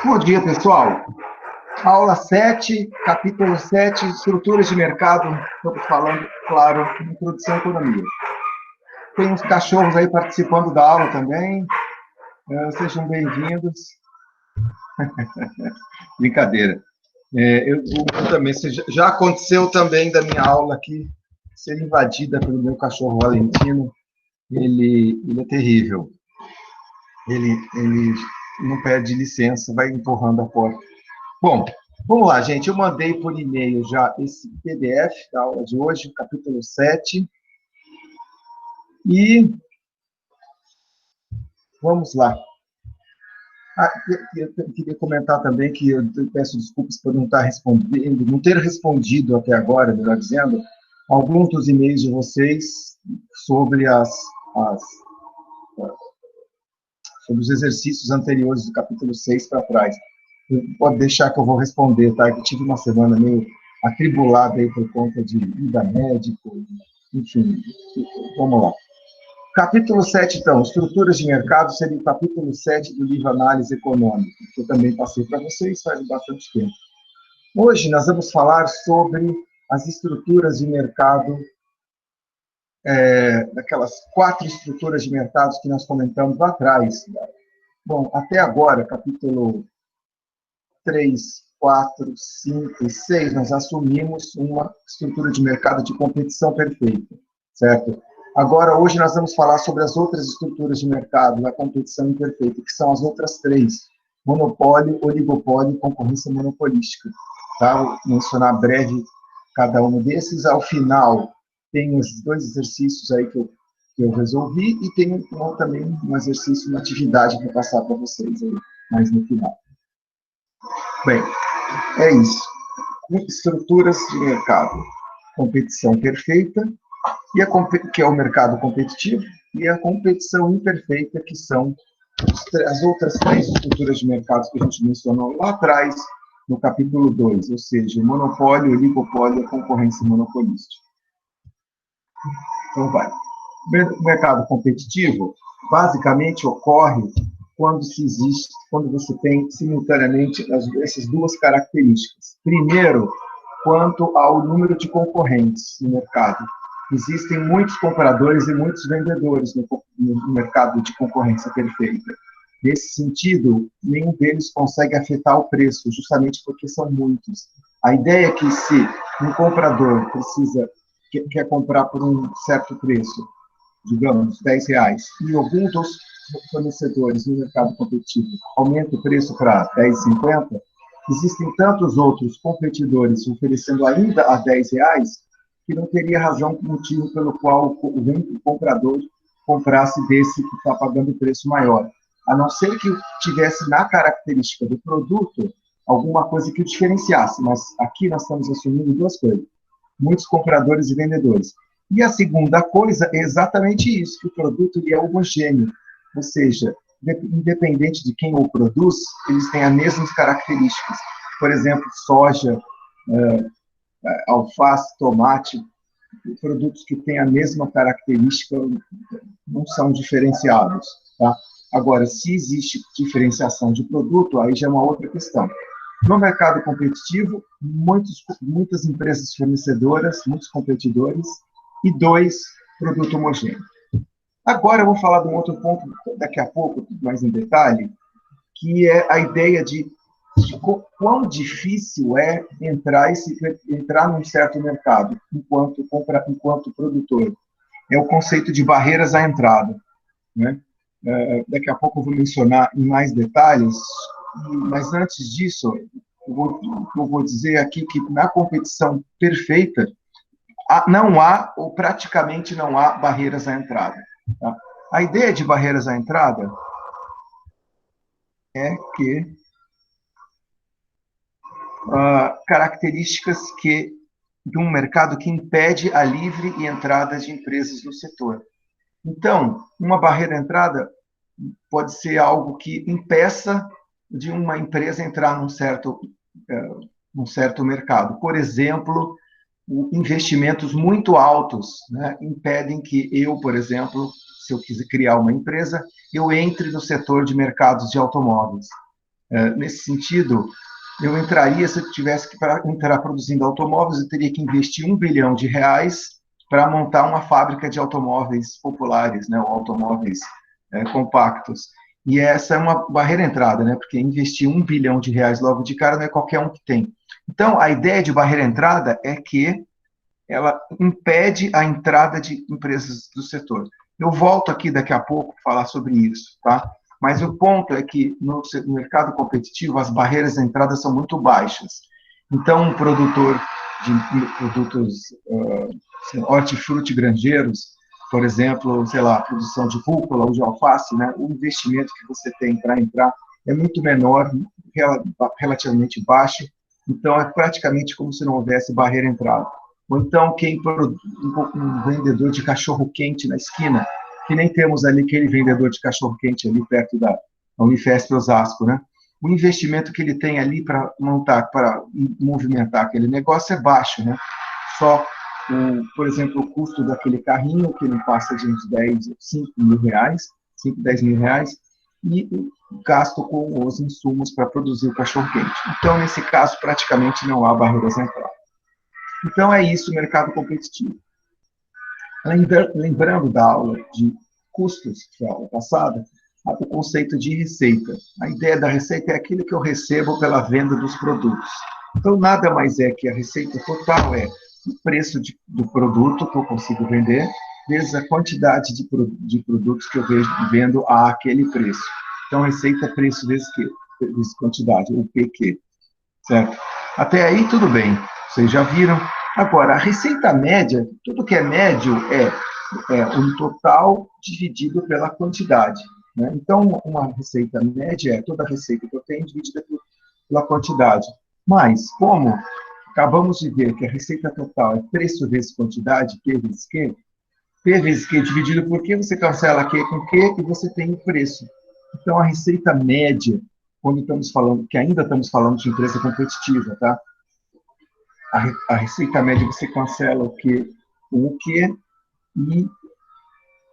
Bom dia, pessoal. Aula 7, capítulo 7, estruturas de mercado. Estamos falando, claro, introdução à economia. Tem uns cachorros aí participando da aula também. Sejam bem-vindos. Brincadeira. Eu também, já aconteceu também da minha aula aqui ser invadida pelo meu cachorro Valentino. Ele é terrível. Ele não pede licença, vai empurrando a porta. Bom, vamos lá, gente. Eu mandei por e-mail já esse PDF da aula de hoje, capítulo 7. E vamos lá. Eu queria comentar também que eu peço desculpas por não ter respondido até agora, melhor dizendo, alguns dos e-mails de vocês sobre sobre os exercícios anteriores do capítulo 6 para trás. Pode deixar que eu vou responder, tá? Eu tive uma semana meio atribulada aí por conta de vida médica, enfim, vamos lá. Capítulo 7, então, estruturas de mercado, seria o capítulo 7 do livro Análise Econômica, que eu também passei para vocês faz bastante tempo. Hoje nós vamos falar sobre as estruturas de mercado, daquelas 4 estruturas de mercados que nós comentamos lá atrás. Bom, até agora, capítulo 3, 4, 5 e 6, nós assumimos uma estrutura de mercado de competição perfeita, certo? Agora, hoje, nós vamos falar sobre as outras estruturas de mercado da competição imperfeita, que são as outras 3, monopólio, oligopólio e concorrência monopolística. Tá? Vou mencionar breve cada um desses. Ao final, tem os 2 exercícios aí que eu resolvi e tem também um exercício, uma atividade para passar para vocês aí, mais no final. Bem, é isso. Estruturas de mercado. Competição perfeita, que é o mercado competitivo, e a competição imperfeita, que são as outras 3 estruturas de mercado que a gente mencionou lá atrás, no capítulo 2, ou seja, o monopólio, o oligopólio e a concorrência monopolística. Então, vai. O mercado competitivo, basicamente, ocorre quando você tem simultaneamente essas 2 características. Primeiro, quanto ao número de concorrentes no mercado. Existem muitos compradores e muitos vendedores no mercado de concorrência perfeita. Nesse sentido, nenhum deles consegue afetar o preço, justamente porque são muitos. A ideia é que se um comprador quer comprar por um certo preço, digamos, R$10, e alguns dos fornecedores no mercado competitivo aumenta o preço para R$10,50, existem tantos outros competidores oferecendo ainda a R$10 que não teria motivo pelo qual o comprador comprasse desse que está pagando o preço maior, a não ser que tivesse na característica do produto alguma coisa que o diferenciasse, mas aqui nós estamos assumindo 2 coisas, muitos compradores e vendedores. E a segunda coisa é exatamente isso, que o produto é homogêneo, ou seja, independente de quem o produz, eles têm as mesmas características. Por exemplo, soja, alface, tomate, produtos que têm a mesma característica não são diferenciados. Tá? Agora, se existe diferenciação de produto, aí já é uma outra questão. No mercado competitivo, muitas empresas fornecedoras, muitos competidores, e 2, produto homogêneo. Agora eu vou falar de um outro ponto, daqui a pouco, mais em detalhe, que é a ideia de quão difícil é entrar num certo mercado, enquanto produtor. É o conceito de barreiras à entrada. Né? Daqui a pouco eu vou mencionar em mais detalhes, mas antes disso, eu vou dizer aqui que na competição perfeita, não há, ou praticamente não há, barreiras à entrada. Tá? A ideia de barreiras à entrada é que características de um mercado que impede a livre entrada de empresas no setor. Então, uma barreira à entrada pode ser algo que impeça de uma empresa entrar num certo mercado. Por exemplo, investimentos muito altos, né, impedem que eu, por exemplo, se eu quiser criar uma empresa, eu entre no setor de mercados de automóveis. Nesse sentido, eu entraria, se eu tivesse que entrar produzindo automóveis, eu teria que investir R$ 1 bilhão para montar uma fábrica de automóveis populares, né, ou automóveis compactos. E essa é uma barreira entrada, né, porque investir R$ 1 bilhão logo de cara não é qualquer um que tem. Então, a ideia de barreira entrada é que ela impede a entrada de empresas do setor. Eu volto aqui daqui a pouco falar sobre isso, tá? Mas o ponto é que no mercado competitivo as barreiras de entrada são muito baixas. Então, um produtor de produtos hortifruti grangeiros, por exemplo, sei lá, produção de rúcula ou de alface, né? O investimento que você tem para entrar é muito menor, relativamente baixo. Então, é praticamente como se não houvesse barreira de entrada. Ou então quem um vendedor de cachorro-quente na esquina, que nem temos ali aquele vendedor de cachorro-quente ali perto da Unifesp Osasco, né? O investimento que ele tem ali para montar, para movimentar aquele negócio é baixo, né? Só, por exemplo, o custo daquele carrinho, que não passa de uns 5 mil reais, 5, 10 mil reais, e o gasto com os insumos para produzir o cachorro-quente. Então, nesse caso, praticamente não há barreiras à entrada. Então, é isso o mercado competitivo. Lembrando da aula de custos, que é a aula passada, o conceito de receita. A ideia da receita é aquilo que eu recebo pela venda dos produtos. Então, nada mais é que a receita total é o preço do produto que eu consigo vender, vezes a quantidade de produtos que eu vendo a aquele preço. Então, receita é preço vezes quantidade, o PQ. Certo? Até aí, tudo bem. Vocês já viram. Agora, a receita média, tudo que é médio é o total dividido pela quantidade. Né? Então, uma receita média é toda a receita que eu tenho dividida pela quantidade. Mas, como acabamos de ver que a receita total é preço vezes quantidade, P vezes Q dividido por Q, você cancela Q com Q e você tem o preço. Então, a receita média, quando estamos falando, que ainda estamos falando de empresa competitiva, tá? A receita média você cancela o Q com o Q e,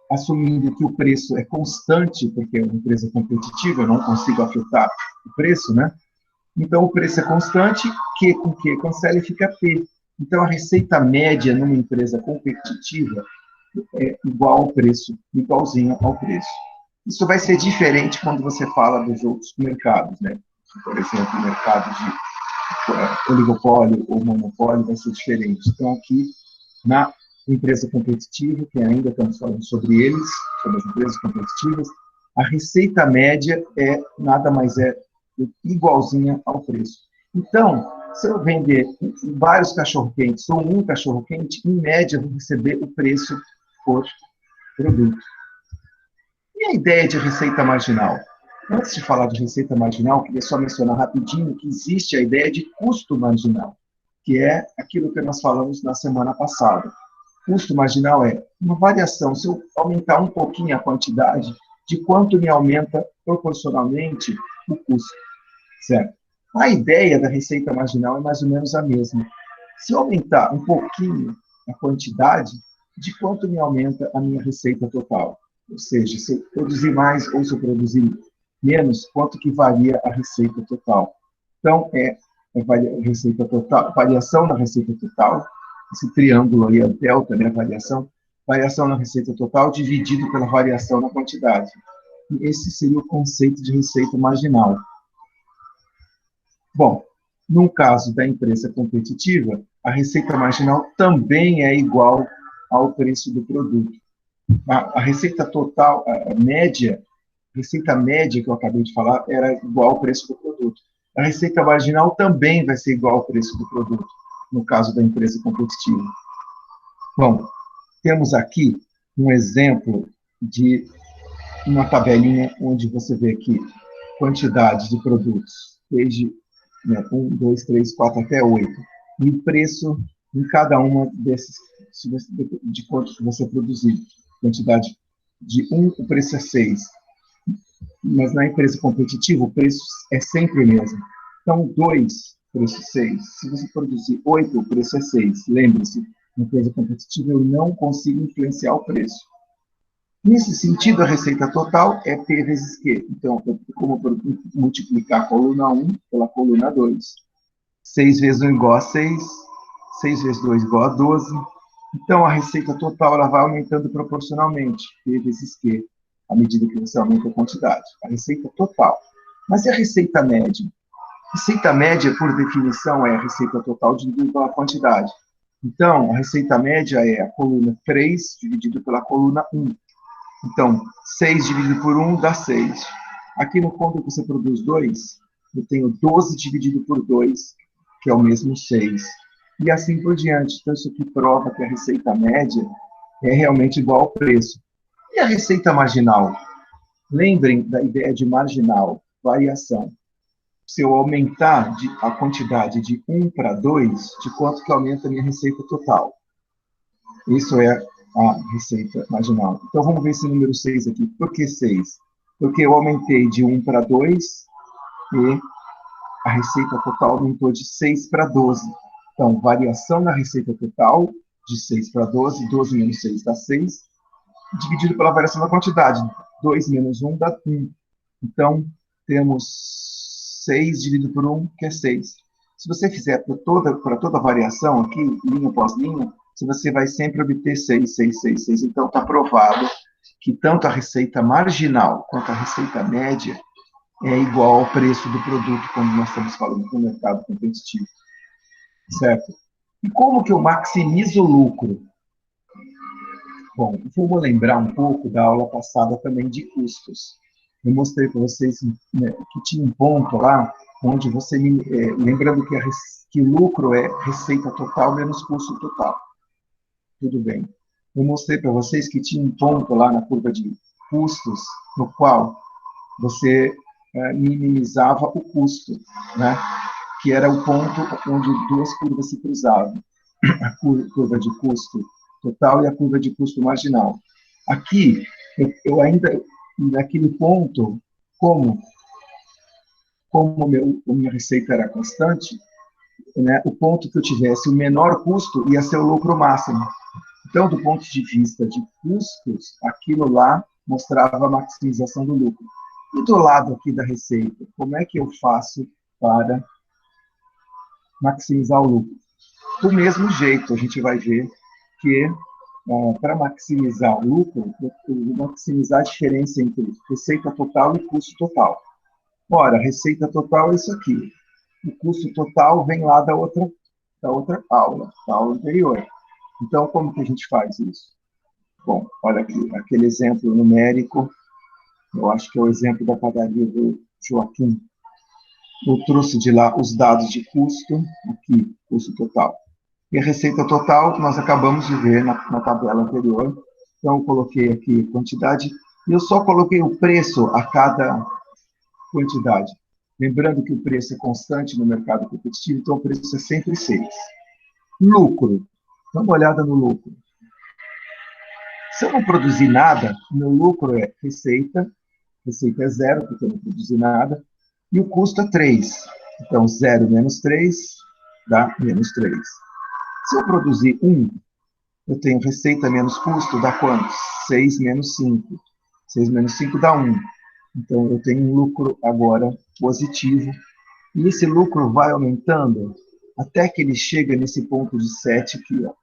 assumindo que o preço é constante, porque é uma empresa competitiva, eu não consigo afetar o preço, né? Então, o preço é constante, Q com Q cancela e fica P. Então, a receita média numa empresa competitiva é igual ao preço, igualzinho ao preço. Isso vai ser diferente quando você fala dos outros mercados, né? Por exemplo, o mercado de oligopólio ou monopólio vai ser diferente. Então, aqui, na empresa competitiva, que ainda estamos falando sobre eles, sobre as empresas competitivas, a receita média nada mais é igualzinha ao preço. Então, se eu vender vários cachorro-quentes ou um cachorro-quente, em média, eu vou receber o preço por produto. E a ideia de receita marginal? Antes de falar de receita marginal, queria só mencionar rapidinho que existe a ideia de custo marginal, que é aquilo que nós falamos na semana passada. Custo marginal é uma variação, se eu aumentar um pouquinho a quantidade, de quanto me aumenta proporcionalmente o custo, certo? A ideia da receita marginal é mais ou menos a mesma. Se eu aumentar um pouquinho a quantidade, de quanto me aumenta a minha receita total? Ou seja, se eu produzir mais ou se eu produzir menos, quanto que varia a receita total? Então, a receita total, variação na receita total, esse triângulo aí, a delta, né, variação na receita total dividido pela variação na quantidade. E esse seria o conceito de receita marginal. Bom, no caso da empresa competitiva, a receita marginal também é igual ao preço do produto. A receita total, a receita média que eu acabei de falar, era igual ao preço do produto. A receita marginal também vai ser igual ao preço do produto, no caso da empresa competitiva. Bom, temos aqui um exemplo de uma tabelinha onde você vê aqui quantidade de produtos, desde 1, 2, 3, 4 até 8, e o preço em cada uma desses, de quanto que você produzir. Quantidade de 1, o preço é 6. Mas na empresa competitiva, o preço é sempre o mesmo. Então, 2, preço 6. Se você produzir 8, o preço é 6. Lembre-se, na empresa competitiva, eu não consigo influenciar o preço. Nesse sentido, a receita total é P vezes Q. Então, como multiplicar a coluna 1 pela coluna 2. 6 vezes 1 igual a 6, 6 vezes 2 igual a 12. Então, a receita total ela vai aumentando proporcionalmente, P vezes Q, à medida que você aumenta a quantidade. A receita total. Mas e a receita média? Receita média, por definição, é a receita total dividida pela quantidade. Então, a receita média é a coluna 3 dividido pela coluna 1. Então, 6 dividido por 1 dá 6. Aqui no ponto que você produz 2, eu tenho 12 dividido por 2, que é o mesmo 6. E assim por diante. Então, isso aqui prova que a receita média é realmente igual ao preço. E a receita marginal? Lembrem da ideia de marginal, variação. Se eu aumentar a quantidade de 1 para 2, de quanto que aumenta a minha receita total? Isso é a receita marginal. Então, vamos ver esse número 6 aqui. Por que 6? Porque eu aumentei de 1 para 2 e a receita total aumentou de 6 para 12. Então, variação na receita total de 6 para 12, 12 menos 6 dá 6, dividido pela variação da quantidade. 2 menos 1 dá 1. Então, temos 6 dividido por 1, que é 6. Se você fizer para toda a variação aqui, linha após linha, você vai sempre obter 6, 6, 6, 6. Então, está provado que tanto a receita marginal quanto a receita média é igual ao preço do produto, como nós estamos falando no mercado competitivo. Certo? E como que eu maximizo o lucro? Bom, vou lembrar um pouco da aula passada também de custos. Eu mostrei para vocês, né, que tinha um ponto lá, onde você, lembrando que lucro é receita total menos custo total. Tudo bem. Eu mostrei para vocês que tinha um ponto lá na curva de custos, no qual você minimizava o custo, né? Que era o ponto onde duas curvas se cruzavam. A curva de custo total e a curva de custo marginal. Aqui, eu ainda, naquele ponto, como minha receita era constante, né, o ponto que eu tivesse o menor custo ia ser o lucro máximo. Então, do ponto de vista de custos, aquilo lá mostrava a maximização do lucro. E do lado aqui da receita, como é que eu faço para maximizar o lucro? Do mesmo jeito, a gente vai ver que para maximizar o lucro, maximizar a diferença entre receita total e custo total. Ora, receita total é isso aqui. O custo total vem lá da outra aula, da aula anterior. Então, como que a gente faz isso? Bom, olha aqui, aquele exemplo numérico, eu acho que é o exemplo da padaria do Joaquim. Eu trouxe de lá os dados de custo, aqui, custo total. E a receita total, nós acabamos de ver na tabela anterior. Então, eu coloquei aqui quantidade, e eu só coloquei o preço a cada quantidade. Lembrando que o preço é constante no mercado competitivo, então o preço é sempre 6. Lucro. Dá uma olhada no lucro. Se eu não produzir nada, meu lucro é receita é 0, porque eu não produzi nada, e o custo é 3. Então, 0 menos 3 dá menos 3. Se eu produzir 1, eu tenho receita menos custo, dá quanto? 6 menos 5. 6 menos 5 dá 1. Então, eu tenho um lucro agora positivo. E esse lucro vai aumentando até que ele chega nesse ponto de 7 aqui. Ó.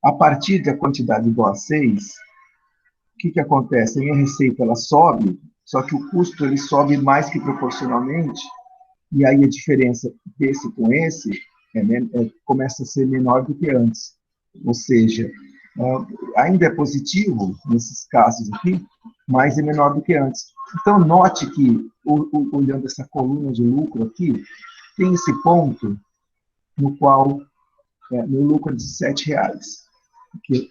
A partir da quantidade igual a 6, o que acontece? A minha receita ela sobe, só que o custo ele sobe mais que proporcionalmente, e aí a diferença desse com esse começa a ser menor do que antes. Ou seja, ainda é positivo nesses casos aqui, mas é menor do que antes. Então, note que, olhando essa coluna de lucro aqui, tem esse ponto no qual meu lucro é de R$7,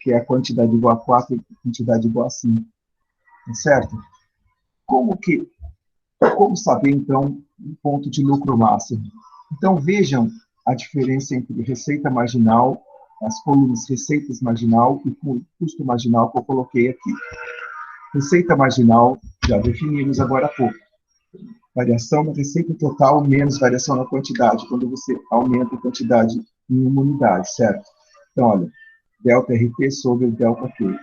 que é a quantidade igual a 4 e a quantidade igual a 5. Certo? Como saber, então, o ponto de lucro máximo? Então, vejam a diferença entre receita marginal, as colunas receitas marginal e custo marginal que eu coloquei aqui. Receita marginal, já definimos agora há pouco. Variação na receita total menos variação na quantidade, quando você aumenta a quantidade em uma unidade, certo? Então, olha, delta RT sobre delta Q.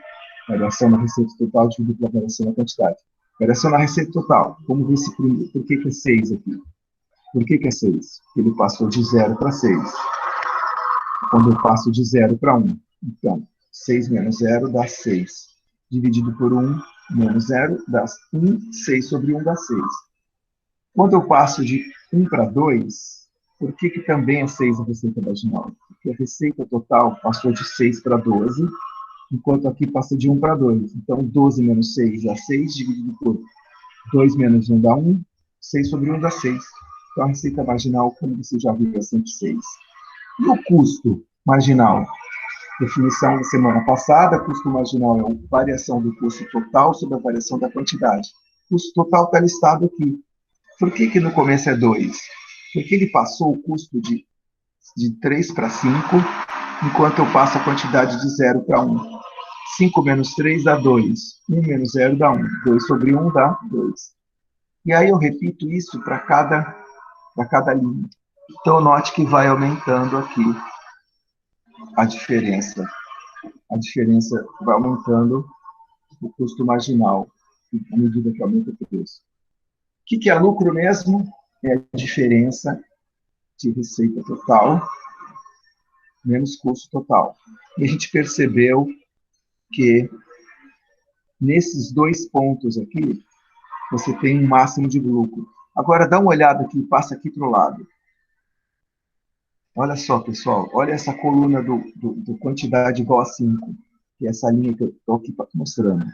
Variação na receita total dividido pela variação na quantidade. Variação na receita total. Vamos ver se primeiro, por que é 6 aqui. Por que é 6? Porque ele passou de 0 para 6. Quando eu passo de 0 para 1. Então, 6 menos 0 dá 6. Dividido por 1 menos 0 dá 1. 6 sobre 1 dá 6. Quando eu passo de 1 para 2, por que também é 6 a receita vaginal? Porque a receita total passou de 6 para 12, enquanto aqui passa de 1 para 2. Então, 12 menos 6 dá 6, dividido por 2 menos 1 dá 1, 6 sobre 1 dá 6. Então, a receita marginal, como você já viu, é sempre 6. E o custo marginal? Definição da semana passada, custo marginal é a variação do custo total sobre a variação da quantidade. O custo total está listado aqui. Por que no começo é 2? Porque ele passou o custo de 3 para 5, enquanto eu passo a quantidade de 0 para 1. 5 menos 3 dá 2. 1 menos 0 dá 1. 2 sobre 1 dá 2. E aí eu repito isso para cada linha. Então, note que vai aumentando aqui a diferença. A diferença vai aumentando o custo marginal, à medida que aumenta o preço. O que é lucro mesmo? É a diferença de receita total menos custo total. E a gente percebeu que nesses dois pontos aqui, você tem um máximo de lucro. Agora, dá uma olhada aqui, passa aqui para o lado. Olha só, pessoal, olha essa coluna do quantidade igual a 5, que é essa linha que eu estou aqui mostrando.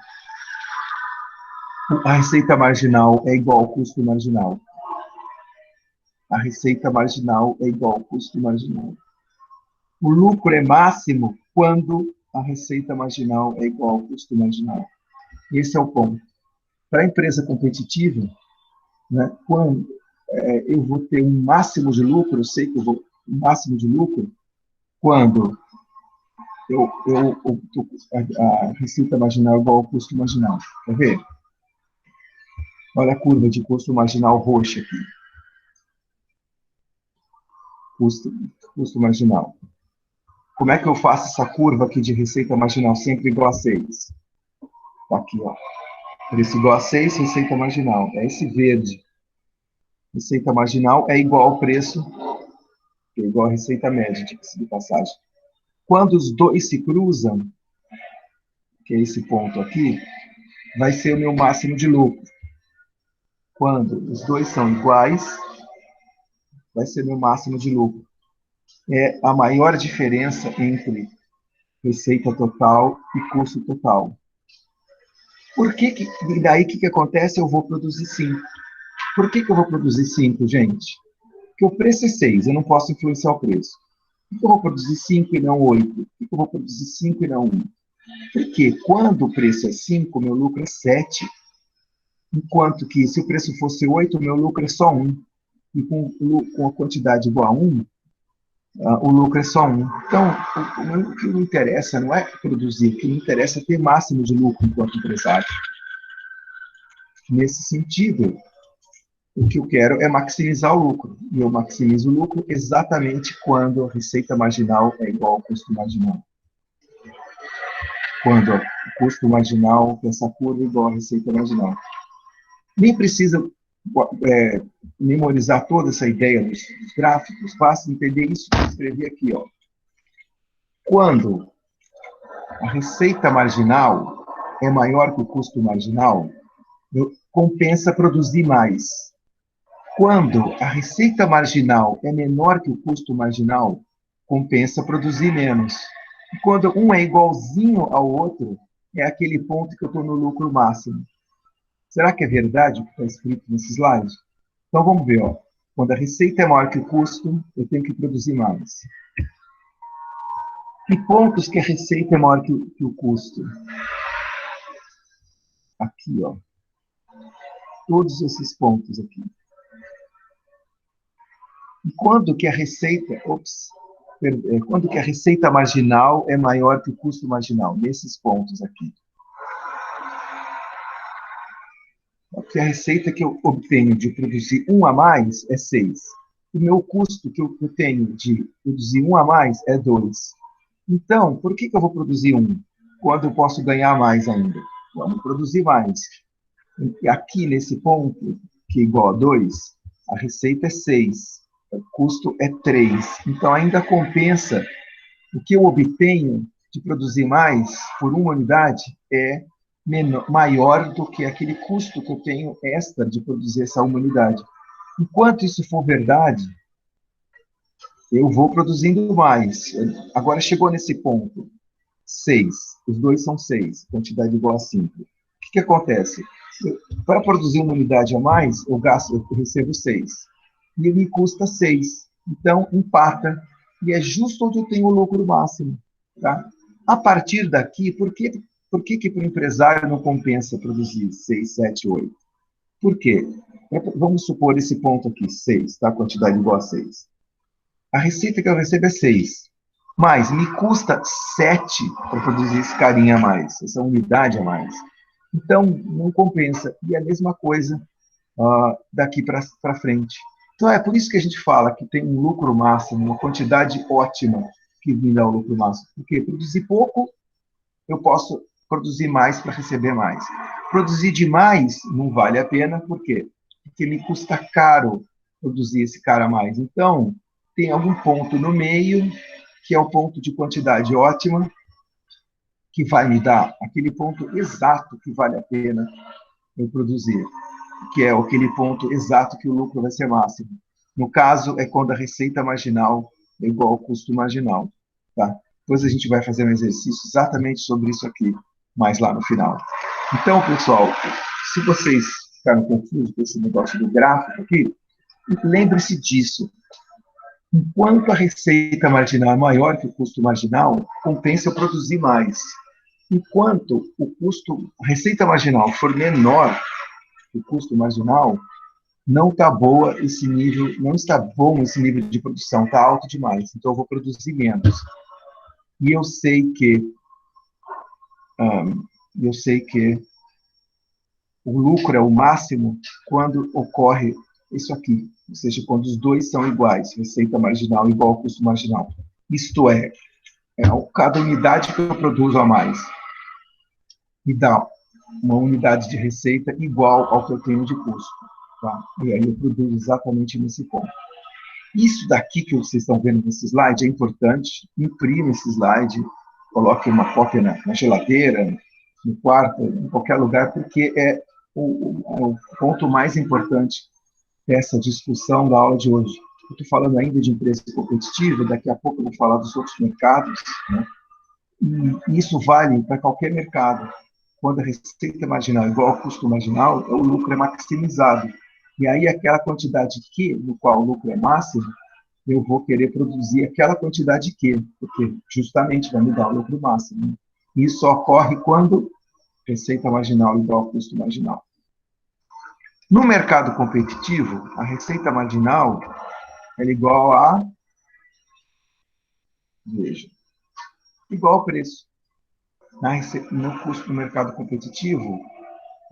A receita marginal é igual ao custo marginal. A receita marginal é igual ao custo marginal. O lucro é máximo quando a receita marginal é igual ao custo marginal. Esse é o ponto. Para a empresa competitiva, né, quando eu vou ter um máximo de lucro, eu sei que eu vou um máximo de lucro, quando a receita marginal é igual ao custo marginal. Quer ver? Olha a curva de custo marginal roxa aqui. Custo marginal. Como é que eu faço essa curva aqui de receita marginal sempre igual a 6? Aqui, ó. Preço igual a 6, receita marginal. É esse verde. Receita marginal é igual ao preço, que é igual à receita média, de passagem. Quando os dois se cruzam, que é esse ponto aqui, vai ser o meu máximo de lucro. Quando os dois são iguais, vai ser meu máximo de lucro. É a maior diferença entre receita total e custo total. E daí o que acontece? Eu vou produzir 5. Por que eu vou produzir 5, gente? Porque o preço é 6, eu não posso influenciar o preço. Por que eu vou produzir 5 e não 8? Por que eu vou produzir 5 e não 1? Porque quando o preço é 5, meu lucro é 7. Enquanto que, se o preço fosse 8, meu lucro é só 1. E com a quantidade igual a 1, o lucro é só 1. Então, o que me interessa não é produzir, o que me interessa é ter máximo de lucro enquanto empresário. Nesse sentido, o que eu quero é maximizar o lucro. E eu maximizo o lucro exatamente quando a receita marginal é igual ao custo marginal. Quando o custo marginal, essa curva, é igual à receita marginal. Nem precisa memorizar toda essa ideia dos gráficos, basta entender isso que eu escrevi aqui. Ó. Quando a receita marginal é maior que o custo marginal, compensa produzir mais. Quando a receita marginal é menor que o custo marginal, compensa produzir menos. E quando um é igualzinho ao outro, é aquele ponto que eu estou no lucro máximo. Será que é verdade o que está escrito nesse slide? Então vamos ver. Ó. Quando a receita é maior que o custo, eu tenho que produzir mais. Que pontos que a receita é maior que o custo? Aqui, ó. Todos esses pontos aqui. E quando que a receita, quando que a receita marginal é maior que o custo marginal? Nesses pontos aqui. Porque a receita que eu obtenho de produzir 1 a mais é 6. O meu custo que eu tenho de produzir 1 a mais é 2. Então, por que eu vou produzir 1? quando eu posso ganhar mais ainda? Vamos produzir mais. E aqui, nesse ponto, que é igual a 2, a receita é 6, o custo é 3. Então, ainda compensa. O que eu obtenho de produzir mais por uma unidade é maior do que aquele custo que eu tenho extra de produzir essa uma unidade. Enquanto isso for verdade, eu vou produzindo mais. Agora chegou nesse ponto, 6. Os dois são 6, quantidade igual a 5. O que acontece? Para produzir uma unidade a mais, eu recebo 6. E me custa 6. Então, empata. E é justo onde eu tenho o lucro máximo. Tá? A partir daqui, por que para o empresário não compensa produzir 6, 7, 8? Por quê? Vamos supor esse ponto aqui, 6, tá? Quantidade igual a 6. A receita que eu recebo é 6. Mas me custa 7 para produzir esse carinha a mais, essa unidade a mais. Então, não compensa. E é a mesma coisa daqui para frente. Então, é por isso que a gente fala que tem um lucro máximo, uma quantidade ótima que me dá o lucro máximo. Porque produzir pouco, eu posso produzir mais para receber mais. Produzir demais não vale a pena, por quê? Porque me custa caro produzir esse cara a mais. Então, tem algum ponto no meio, que é o ponto de quantidade ótima, que vai me dar aquele ponto exato que vale a pena eu produzir, que é aquele ponto exato que o lucro vai ser máximo. No caso, é quando a receita marginal é igual ao custo marginal. Tá? Depois a gente vai fazer um exercício exatamente sobre isso aqui, mais lá no final. Então, pessoal, se vocês ficaram confusos com esse negócio do gráfico aqui, lembre-se disso. Enquanto a receita marginal é maior que o custo marginal, compensa eu produzir mais. Enquanto a receita marginal for menor que o custo marginal, não está boa esse nível, não está bom esse nível de produção, está alto demais. Então eu vou produzir menos. E eu sei que o lucro é o máximo quando ocorre isso aqui, ou seja, quando os dois são iguais, receita marginal igual ao custo marginal. Isto é cada unidade que eu produzo a mais me dá uma unidade de receita igual ao que eu tenho de custo. Tá? E aí eu produzo exatamente nesse ponto. Isso daqui que vocês estão vendo nesse slide é importante. Imprima esse slide, coloque uma cópia na geladeira, no quarto, em qualquer lugar, porque é o ponto mais importante dessa discussão da aula de hoje. Eu estou falando ainda de empresa competitiva, daqui a pouco eu vou falar dos outros mercados, né? E isso vale para qualquer mercado. Quando a receita marginal é igual ao custo marginal, o lucro é maximizado. E aí, aquela quantidade Q, no qual o lucro é máximo, eu vou querer produzir aquela quantidade Q, porque justamente vai me dar o lucro máximo. Isso ocorre quando receita marginal é igual ao custo marginal. No mercado competitivo, a receita marginal é igual a... Veja, igual ao preço. No custo do mercado competitivo,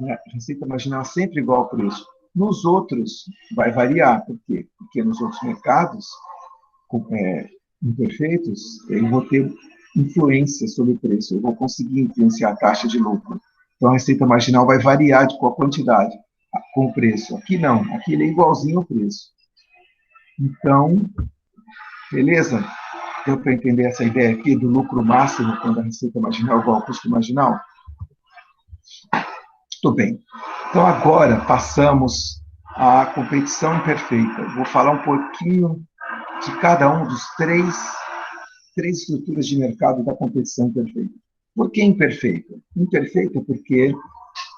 a receita marginal é sempre igual ao preço. Nos outros, vai variar. Por quê? Porque nos outros mercados imperfeitos, eu vou ter influência sobre o preço, eu vou conseguir influenciar a taxa de lucro. Então, a receita marginal vai variar com a quantidade, com o preço. Aqui não, aqui ele é igualzinho ao preço. Então, beleza? Deu para entender essa ideia aqui do lucro máximo quando a receita marginal é igual ao custo marginal? Tudo bem. Então, agora passamos à competição imperfeita. Vou falar um pouquinho de cada um dos três estruturas de mercado da competição imperfeita. Por que imperfeita? Imperfeita porque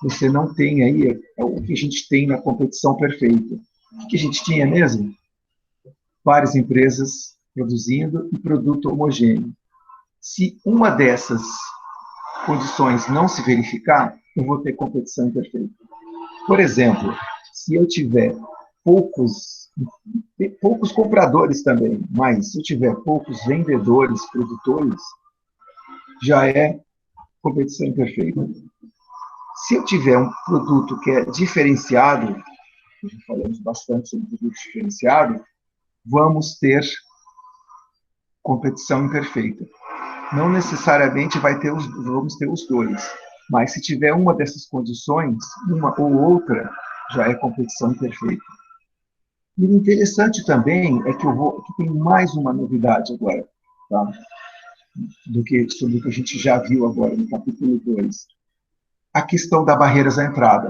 você não tem aí o que a gente tem na competição perfeita. O que a gente tinha mesmo? Várias empresas produzindo e produto homogêneo. Se uma dessas condições não se verificar, eu vou ter competição imperfeita. Por exemplo, se eu tiver poucos compradores também, mas se eu tiver poucos vendedores, produtores, já é competição imperfeita. Se eu tiver um produto que é diferenciado, já falamos bastante sobre produto diferenciado, vamos ter competição imperfeita. Não necessariamente vamos ter os dois, mas se tiver uma dessas condições, uma ou outra, já é competição perfeita. E o interessante também é que tem mais uma novidade agora, tá? Sobre o que a gente já viu agora no capítulo 2. A questão das barreiras à entrada.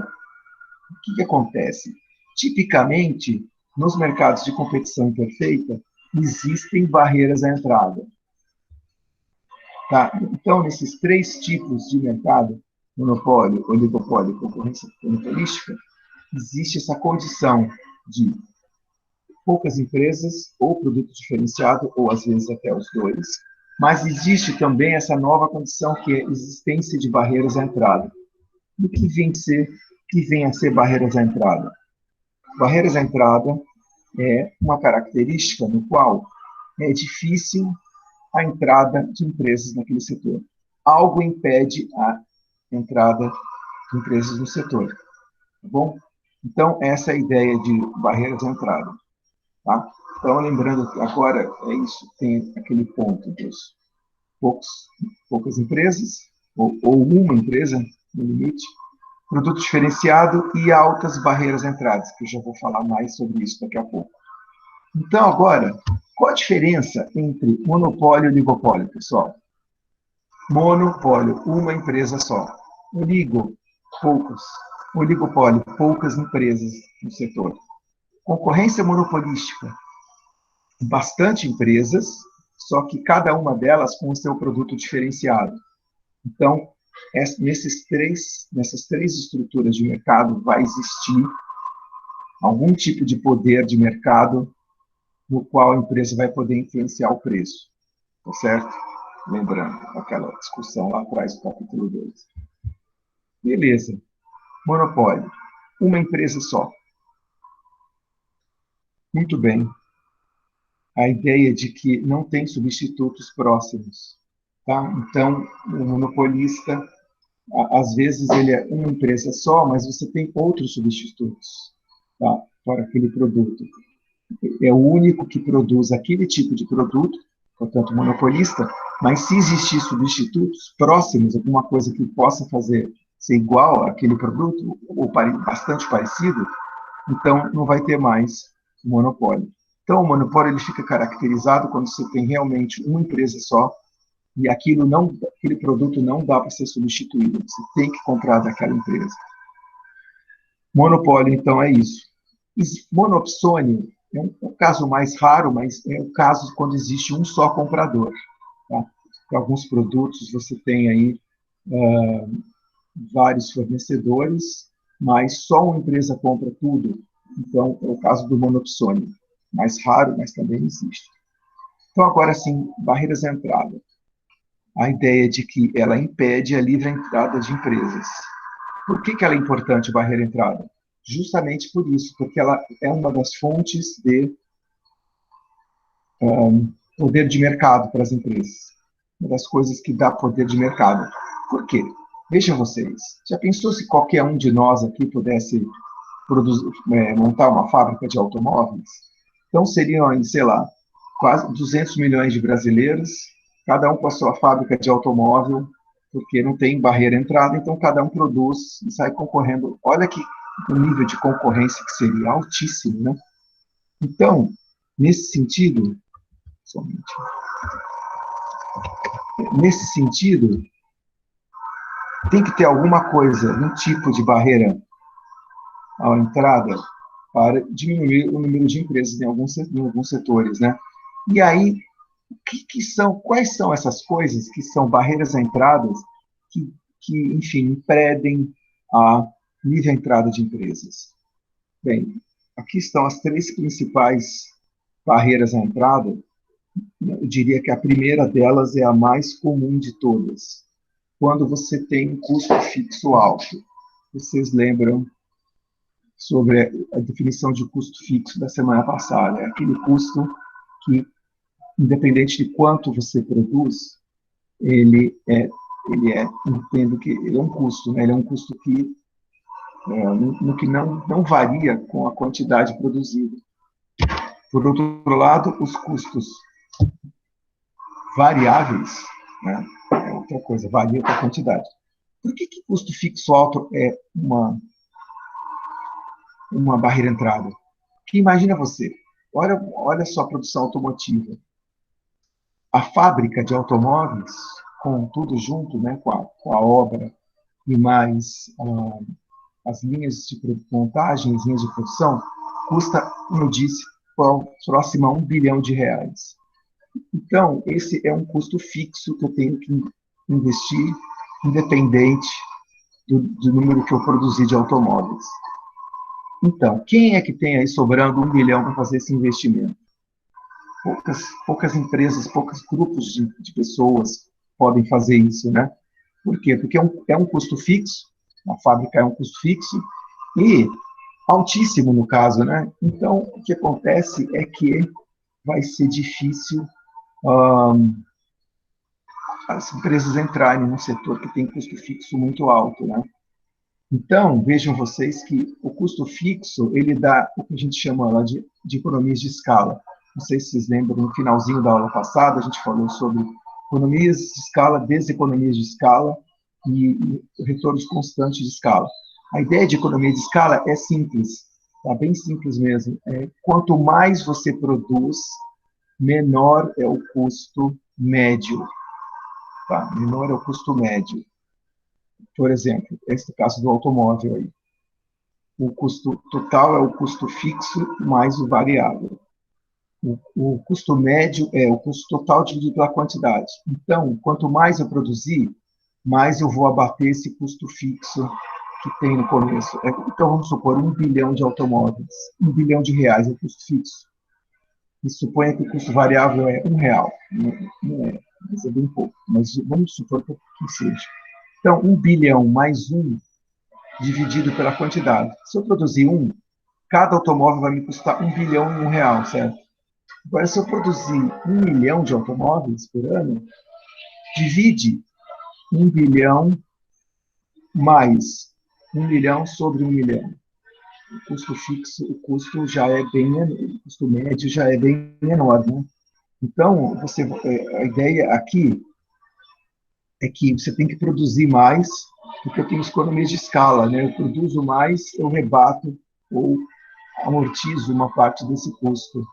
O que acontece? Tipicamente, nos mercados de competição imperfeita, existem barreiras à entrada. Tá? Então, nesses três tipos de mercado, monopólio, oligopólio e concorrência monopolística, existe essa condição de poucas empresas, ou produto diferenciado, ou às vezes até os dois, mas existe também essa nova condição que é a existência de barreiras à entrada. O que vem a ser barreiras à entrada? Barreiras à entrada é uma característica no qual é difícil a entrada de empresas naquele setor. Algo impede a entrada de empresas no setor. Tá bom? Então, essa é a ideia de barreiras à entrada. Tá? Então, lembrando que agora é isso, tem aquele ponto dos poucas empresas, ou uma empresa, no limite, produto diferenciado e altas barreiras à entrada, que eu já vou falar mais sobre isso daqui a pouco. Então, agora, qual a diferença entre monopólio e oligopólio, pessoal? Monopólio, uma empresa só. Poucos. Oligopólio, poucas empresas no setor. Concorrência monopolística, bastante empresas, só que cada uma delas com o seu produto diferenciado. Então, nessas três estruturas de mercado vai existir algum tipo de poder de mercado no qual a empresa vai poder influenciar o preço. Tá certo? Lembrando aquela discussão lá atrás do capítulo 2. Beleza. Monopólio. Uma empresa só. Muito bem. A ideia de que não tem substitutos próximos. Tá? Então, o monopolista, às vezes, ele é uma empresa só, mas você tem outros substitutos, tá? Para aquele produto. É o único que produz aquele tipo de produto, portanto, monopolista, mas se existir substitutos próximos, alguma coisa que possa ser igual àquele produto, ou bastante parecido, então não vai ter mais monopólio. Então, o monopólio ele fica caracterizado quando você tem realmente uma empresa só e aquele produto não dá para ser substituído. Você tem que comprar daquela empresa. Monopólio, então, é isso. Monopsônio é um caso mais raro, mas é o caso quando existe um só comprador. Tá? Para alguns produtos, você tem aí vários fornecedores, mas só uma empresa compra tudo. Então, é o caso do monopsônio. Mais raro, mas também existe. Então, agora sim, barreiras à entrada. A ideia de que ela impede a livre entrada de empresas. Por que ela é importante, a barreira à entrada? Justamente por isso, porque ela é uma das fontes de poder de mercado para as empresas. Uma das coisas que dá poder de mercado. Por quê? Vejam vocês, já pensou se qualquer um de nós aqui pudesse montar uma fábrica de automóveis? Então seriam, sei lá, quase 200 milhões de brasileiros, cada um com a sua fábrica de automóvel, porque não tem barreira à entrada, então cada um produz e sai concorrendo. Olha que o nível de concorrência que seria altíssimo, né? Então, nesse sentido, tem que ter alguma coisa, um tipo de barreira à entrada para diminuir o número de empresas em alguns setores, né? E aí, quais são essas coisas que são barreiras à entrada que enfim, impedem a livre entrada de empresas? Bem, aqui estão as três principais barreiras à entrada. Eu diria que a primeira delas é a mais comum de todas. Quando você tem um custo fixo alto. Vocês lembram sobre a definição de custo fixo da semana passada? É aquele custo que, independente de quanto você produz, entendo que ele é um custo, né? Ele é um custo que no que não varia com a quantidade produzida. Por outro lado, os custos variáveis, né? É outra coisa, varia outra quantidade. Por que custo fixo alto é uma barreira de entrada? Porque imagina você, olha só a produção automotiva. A fábrica de automóveis, com tudo junto, né, com a obra e mais as linhas de montagem, as linhas de produção, custa, como eu disse, próximo a R$ 1 bilhão. Então, esse é um custo fixo que eu tenho que investir, independente do número que eu produzir de automóveis. Então, quem é que tem aí sobrando R$ 1 bilhão para fazer esse investimento? Poucas empresas, poucos grupos de pessoas podem fazer isso, né? Por quê? Porque é um custo fixo, a fábrica é um custo fixo, e altíssimo no caso, né? Então, o que acontece é que vai ser difícil as empresas entrarem num setor que tem custo fixo muito alto, né? Então, vejam vocês que o custo fixo, ele dá o que a gente chama lá de economias de escala. Não sei se vocês lembram, no finalzinho da aula passada, a gente falou sobre economias de escala, deseconomias de escala e retornos constantes de escala. A ideia de economia de escala é simples, tá bem simples mesmo. Quanto mais você produz, menor é o custo médio. Tá? Menor é o custo médio. Por exemplo, esse caso do automóvel aí. O custo total é o custo fixo mais o variável. O custo médio é o custo total dividido pela quantidade. Então, quanto mais eu produzir, mais eu vou abater esse custo fixo que tem no começo. Então, vamos supor, 1 bilhão de automóveis. R$ 1 bilhão é o custo fixo. E suponha que o custo variável é R$ 1. Não é, mas é bem pouco. Mas vamos supor que seja. Então, 1 bilhão mais 1 dividido pela quantidade. Se eu produzir cada automóvel vai me custar R$ 1 bilhão e R$ 1, certo? Agora, se eu produzir 1 milhão de automóveis por ano, divide 1 bilhão mais 1 milhão sobre 1 milhão. O custo fixo, o custo já é o custo médio já é bem menor, né? Então, a ideia aqui é que você tem que produzir mais, porque eu tenho economias de escala, né? Eu produzo mais, eu rebato ou amortizo uma parte desse custo.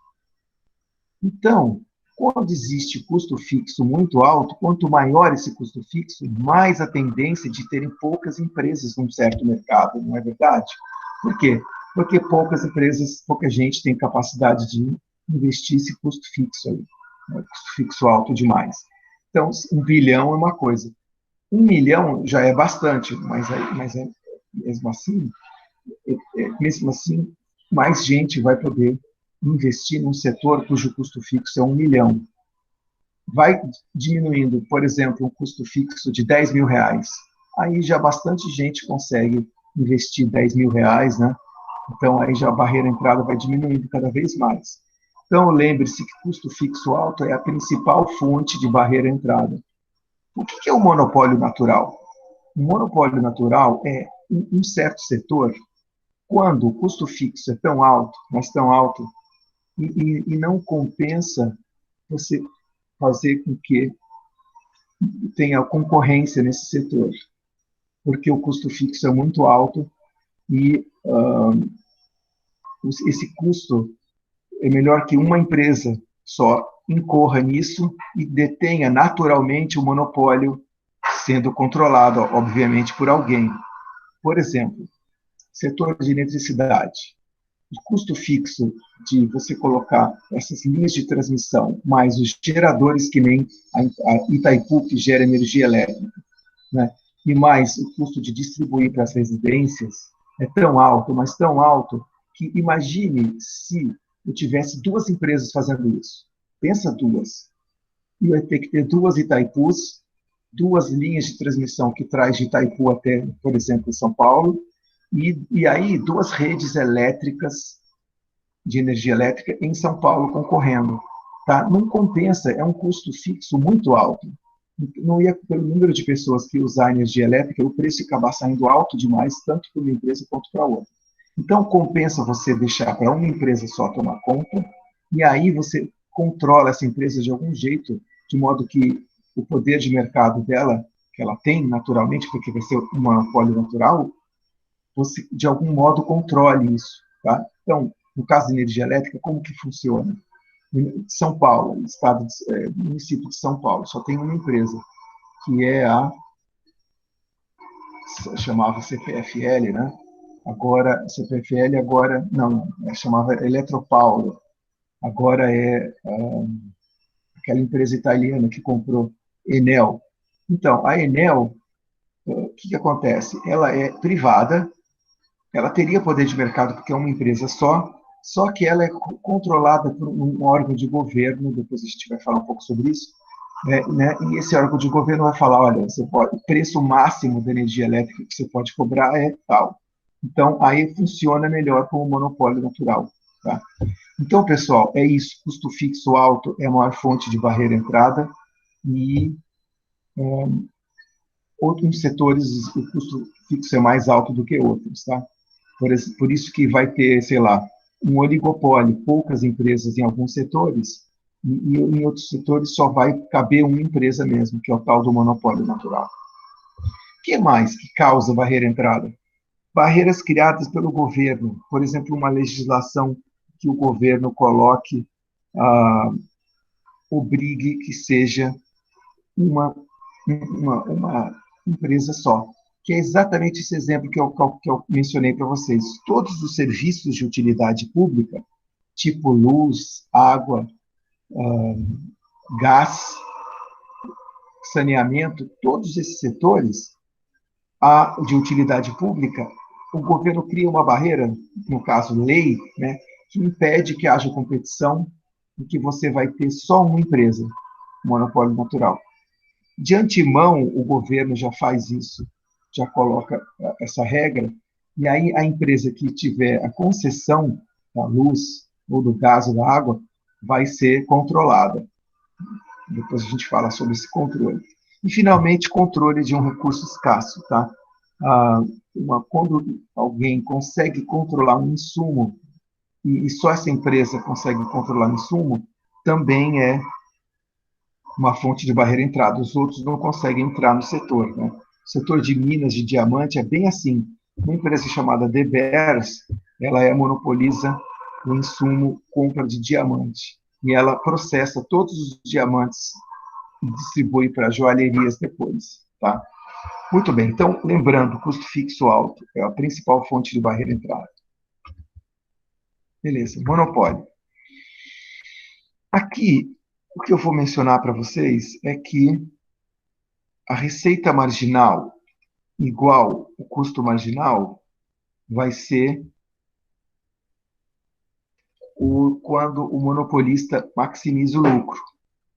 Então, quando existe custo fixo muito alto, quanto maior esse custo fixo, mais a tendência de terem poucas empresas num certo mercado, não é verdade? Por quê? Porque poucas empresas, pouca gente tem capacidade de investir esse custo fixo aí, né? Custo fixo alto demais. Então, 1 bilhão é uma coisa. 1 milhão já é bastante, mesmo assim, mais gente vai poder investir num setor cujo custo fixo é 1 milhão. Vai diminuindo, por exemplo, um custo fixo de R$ 10 mil. Aí já bastante gente consegue investir R$ 10 mil, né? Então, aí já a barreira de entrada vai diminuindo cada vez mais. Então, lembre-se que custo fixo alto é a principal fonte de barreira de entrada. O que é o monopólio natural? O monopólio natural é um certo setor, quando o custo fixo é tão alto, mas tão alto, e não compensa você fazer com que tenha concorrência nesse setor, porque o custo fixo é muito alto e esse custo é melhor que uma empresa só incorra nisso e detenha naturalmente o monopólio, sendo controlado, obviamente, por alguém. Por exemplo, setor de eletricidade. O custo fixo de você colocar essas linhas de transmissão, mais os geradores, que nem a Itaipu, que gera energia elétrica, né? E mais o custo de distribuir para as residências, é tão alto, mas tão alto, que imagine se eu tivesse duas empresas fazendo isso. Pensa duas. Eu ia ter que ter duas Itaipus, duas linhas de transmissão que traz de Itaipu até, por exemplo, São Paulo, e aí duas redes elétricas, de energia elétrica, em São Paulo concorrendo. Tá? Não compensa, é um custo fixo muito alto. Não ia, pelo número de pessoas que usar energia elétrica, o preço ia acabar saindo alto demais, tanto para uma empresa quanto para outra. Então, compensa você deixar para uma empresa só tomar conta, e aí você controla essa empresa de algum jeito, de modo que o poder de mercado dela, que ela tem naturalmente, porque vai ser um monopólio natural, você, de algum modo, controle isso. Tá? Então, no caso da energia elétrica, como que funciona? Em São Paulo, município de São Paulo, só tem uma empresa, que é chamava CPFL, né? Agora, CPFL, agora, não, chamava Eletropaulo, agora é aquela empresa italiana que comprou Enel. Então, a Enel, o que acontece? Ela é privada, ela teria poder de mercado porque é uma empresa só que ela é controlada por um órgão de governo, depois a gente vai falar um pouco sobre isso, né? E esse órgão de governo vai falar, olha, o preço máximo da energia elétrica que você pode cobrar é tal. Então, aí funciona melhor como monopólio natural. Tá? Então, pessoal, é isso. Custo fixo alto é a maior fonte de barreira à entrada e outros setores o custo fixo é mais alto do que outros. Tá? Por isso que vai ter, sei lá, um oligopólio, poucas empresas em alguns setores, e em outros setores só vai caber uma empresa mesmo, que é o tal do monopólio natural. O que mais que causa barreira à entrada? Barreiras criadas pelo governo, por exemplo, uma legislação que o governo coloque, obrigue que seja uma empresa só, que é exatamente esse exemplo que eu mencionei para vocês. Todos os serviços de utilidade pública, tipo luz, água, gás, saneamento, todos esses setores de utilidade pública, o governo cria uma barreira, no caso lei, né, que impede que haja competição e que você vai ter só uma empresa, monopólio natural. De antemão, o governo já faz isso, já coloca essa regra, e aí a empresa que tiver a concessão da luz, ou do gás ou da água, vai ser controlada. Depois a gente fala sobre esse controle. E, finalmente, controle de um recurso escasso. Tá? Quando alguém consegue controlar um insumo, e só essa empresa consegue controlar o insumo, também é uma fonte de barreira à entrada. Os outros não conseguem entrar no setor. Né? O setor de minas de diamante é bem assim. Uma empresa chamada De Beers, ela monopoliza o insumo compra de diamante. E ela processa todos os diamantes e distribui para joalherias depois. Tá? Muito bem. Então, lembrando, custo fixo alto é a principal fonte de barreira à entrada. Beleza. Monopólio. Aqui, o que eu vou mencionar para vocês é que a receita marginal igual o custo marginal vai ser quando o monopolista maximiza o lucro.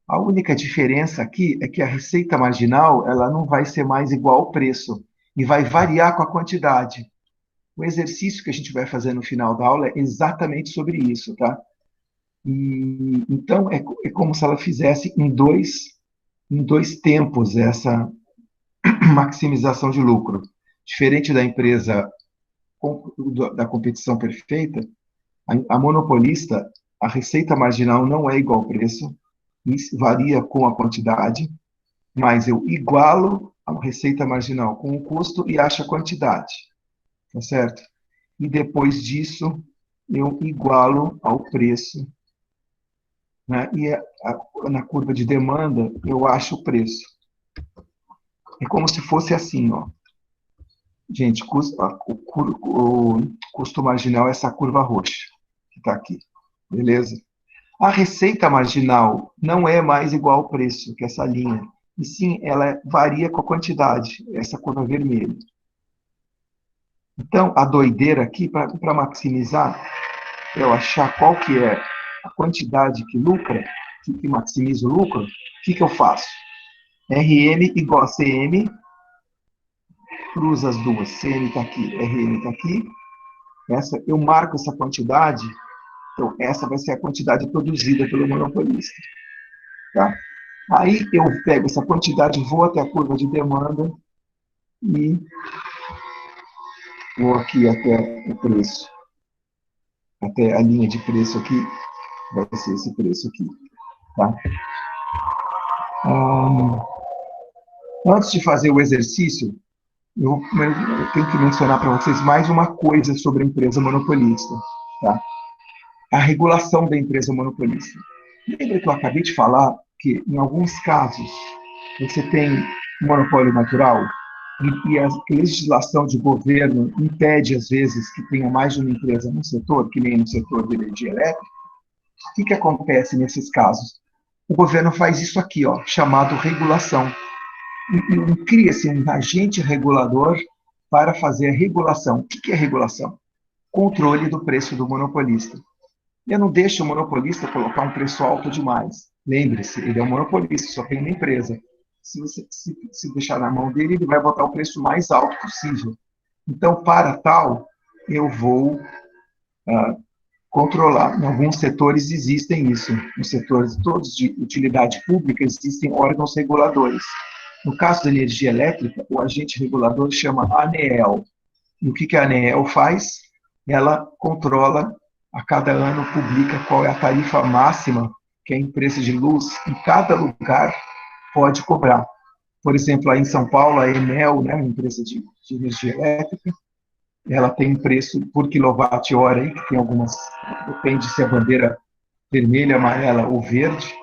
A única diferença aqui é que a receita marginal ela não vai ser mais igual ao preço e vai variar com a quantidade. O exercício que a gente vai fazer no final da aula é exatamente sobre isso, tá? E então é como se ela fizesse em dois tempos essa maximização de lucro. Diferente da empresa da competição perfeita, a monopolista, a receita marginal não é igual ao preço, isso varia com a quantidade, mas eu igualo a receita marginal com o custo e acho a quantidade, tá certo? E depois disso, eu igualo ao preço, né? E na curva de demanda, eu acho o preço. É como se fosse assim, ó. Gente, o custo marginal é essa curva roxa que está aqui, beleza? A receita marginal não é mais igual ao preço, que é essa linha, e sim, ela varia com a quantidade, essa curva vermelha. Então, a doideira aqui, para maximizar, eu achar qual que é a quantidade que lucra, que maximiza o lucro, o que eu faço? RM igual a CM, cruza as duas, CM está aqui, RM está aqui, eu marco essa quantidade, então essa vai ser a quantidade produzida pelo monopolista. Tá? Aí eu pego essa quantidade, vou até a curva de demanda e vou aqui até o preço. Até a linha de preço aqui, vai ser esse preço aqui. Tá? Antes de fazer o exercício, eu tenho que mencionar para vocês mais uma coisa sobre a empresa monopolista, tá? A regulação da empresa monopolista. Lembra que eu acabei de falar que, em alguns casos, você tem monopólio natural e a legislação de governo impede, às vezes, que tenha mais de uma empresa no setor, que nem no setor de energia elétrica? O que acontece nesses casos? O governo faz isso aqui, ó, chamado regulação. E cria-se um agente regulador para fazer a regulação. O que é regulação? Controle do preço do monopolista. Eu não deixo o monopolista colocar um preço alto demais. Lembre-se, ele é um monopolista, só tem uma empresa. Se você se deixar na mão dele, ele vai botar o preço mais alto possível. Então, para tal, eu vou controlar. Em alguns setores existem isso. Nos setores todos de utilidade pública existem órgãos reguladores. No caso da energia elétrica, o agente regulador chama ANEEL. E o que a ANEEL faz? Ela controla, a cada ano publica qual é a tarifa máxima que a empresa de luz em cada lugar pode cobrar. Por exemplo, aí em São Paulo, a Enel, né, uma empresa de energia elétrica, ela tem um preço por quilowatt-hora aí, que tem algumas, depende se é bandeira vermelha, amarela ou verde,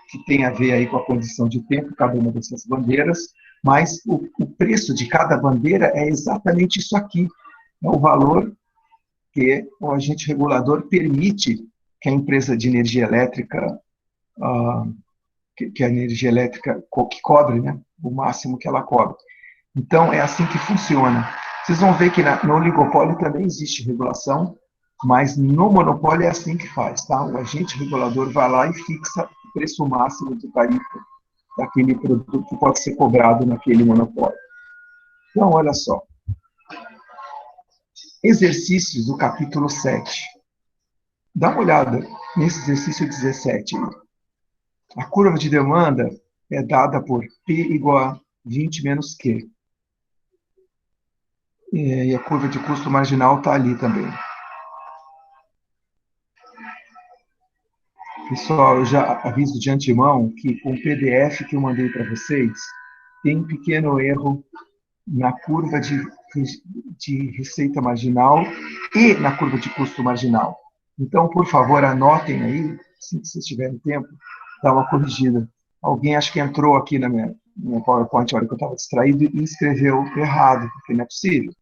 que tem a ver aí com a condição de tempo, cada uma dessas bandeiras, mas o preço de cada bandeira é exatamente isso aqui, é o valor que o agente regulador permite que a empresa de energia elétrica, que a energia elétrica que cobre, né, o máximo que ela cobre. Então, é assim que funciona. Vocês vão ver que no oligopólio também existe regulação, mas no monopólio é assim que faz, tá? O agente regulador vai lá e fixa o preço máximo de tarifa daquele produto que pode ser cobrado naquele monopólio. Então, olha só. Exercícios do capítulo 7. Dá uma olhada nesse exercício 17. A curva de demanda é dada por P igual a 20 menos Q. E a curva de custo marginal está ali também. Pessoal, eu já aviso de antemão que com o PDF que eu mandei para vocês, tem um pequeno erro na curva de receita marginal e na curva de custo marginal. Então, por favor, anotem aí, assim que vocês tiverem tempo, dá uma corrigida. Alguém acho que entrou aqui na minha PowerPoint, na hora que eu estava distraído, e escreveu errado, porque não é possível.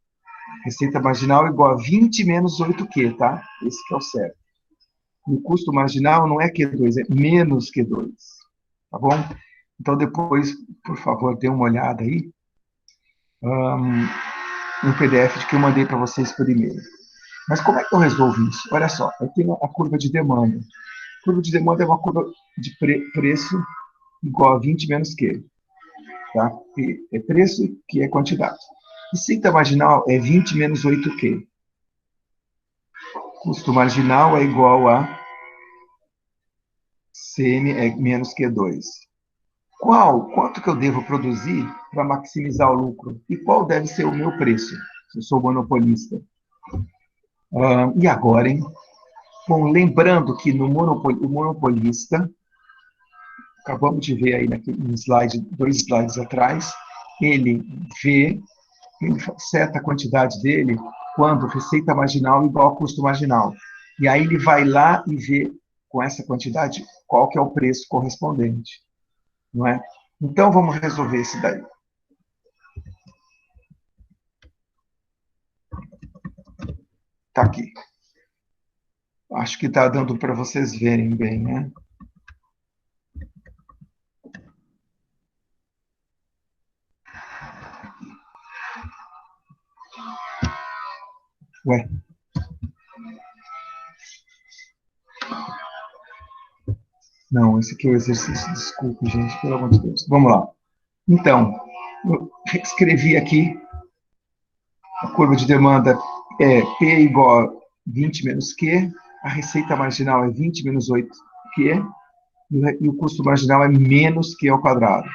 Receita marginal é igual a 20 menos 8Q, tá? Esse que é o certo. E o custo marginal não é Q2, é menos Q2. Tá bom? Então, depois, por favor, dê uma olhada aí no PDF que eu mandei para vocês por e-mail. Mas como é que eu resolvo isso? Olha só, eu tenho a curva de demanda. A curva de demanda é uma curva de preço igual a 20 menos Q. Tá? P é preço, Q é quantidade. Receita marginal é 20 menos 8Q. Custo marginal é igual a CM é menos Q2. Quanto que eu devo produzir para maximizar o lucro? E qual deve ser o meu preço, se eu sou monopolista? E agora, hein? Bom, lembrando que o monopolista, acabamos de ver aí no slide, 2 slides atrás, ele seta a quantidade dele quando receita marginal é igual a custo marginal. E aí ele vai lá e vê, com essa quantidade, qual que é o preço correspondente. Não é? Então, vamos resolver isso daí. Está aqui. Acho que está dando para vocês verem bem, né? Ué. Não, esse aqui é o exercício. Desculpe, gente, pelo amor de Deus. Vamos lá. Então, eu escrevi aqui a curva de demanda é P igual a 20 menos Q, a receita marginal é 20 menos 8Q, e o custo marginal é menos Q ao quadrado.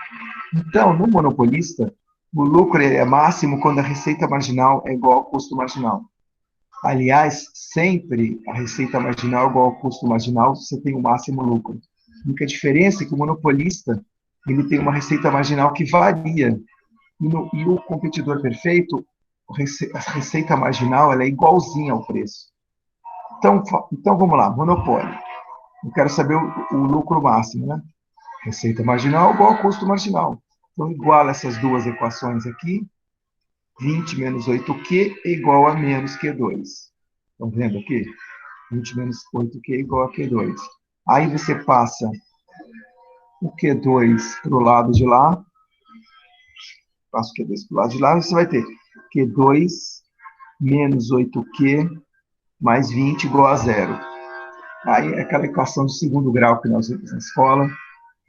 Então, no monopolista, o lucro é máximo quando a receita marginal é igual ao custo marginal. Aliás, sempre a receita marginal é igual ao custo marginal, você tem o máximo lucro. A única diferença é que o monopolista ele tem uma receita marginal que varia E o competidor perfeito, a receita marginal, ela é igualzinha ao preço. Então vamos lá, monopólio. Eu quero saber o lucro máximo, né? Receita marginal igual ao custo marginal. Então, iguala essas duas equações aqui. 20 menos 8Q é igual a menos Q2. Estão vendo aqui? 20 menos 8Q é igual a Q2. Aí você passa o Q2 para o lado de lá. Passa o Q2 para o lado de lá, você vai ter Q2 menos 8Q mais 20 igual a zero. Aí é aquela equação de segundo grau que nós vimos na escola,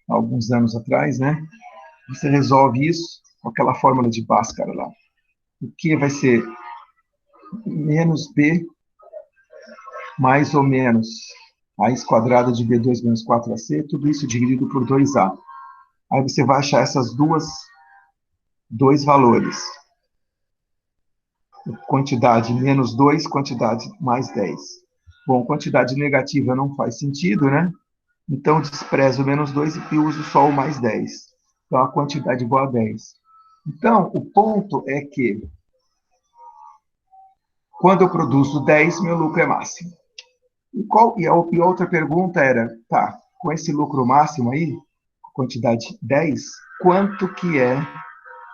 há alguns anos atrás, né? Você resolve isso com aquela fórmula de Bhaskara lá. O Q vai ser menos B mais ou menos raiz quadrada de B2 menos 4AC, tudo isso dividido por 2A. Aí você vai achar essas dois valores. Quantidade menos 2, quantidade mais 10. Bom, quantidade negativa não faz sentido, né? Então, desprezo o menos 2 e uso só o mais 10. Então, a quantidade igual a 10. Então, o ponto é que, quando eu produzo 10, meu lucro é máximo. E a outra pergunta era, tá, com esse lucro máximo aí, quantidade 10, quanto que é,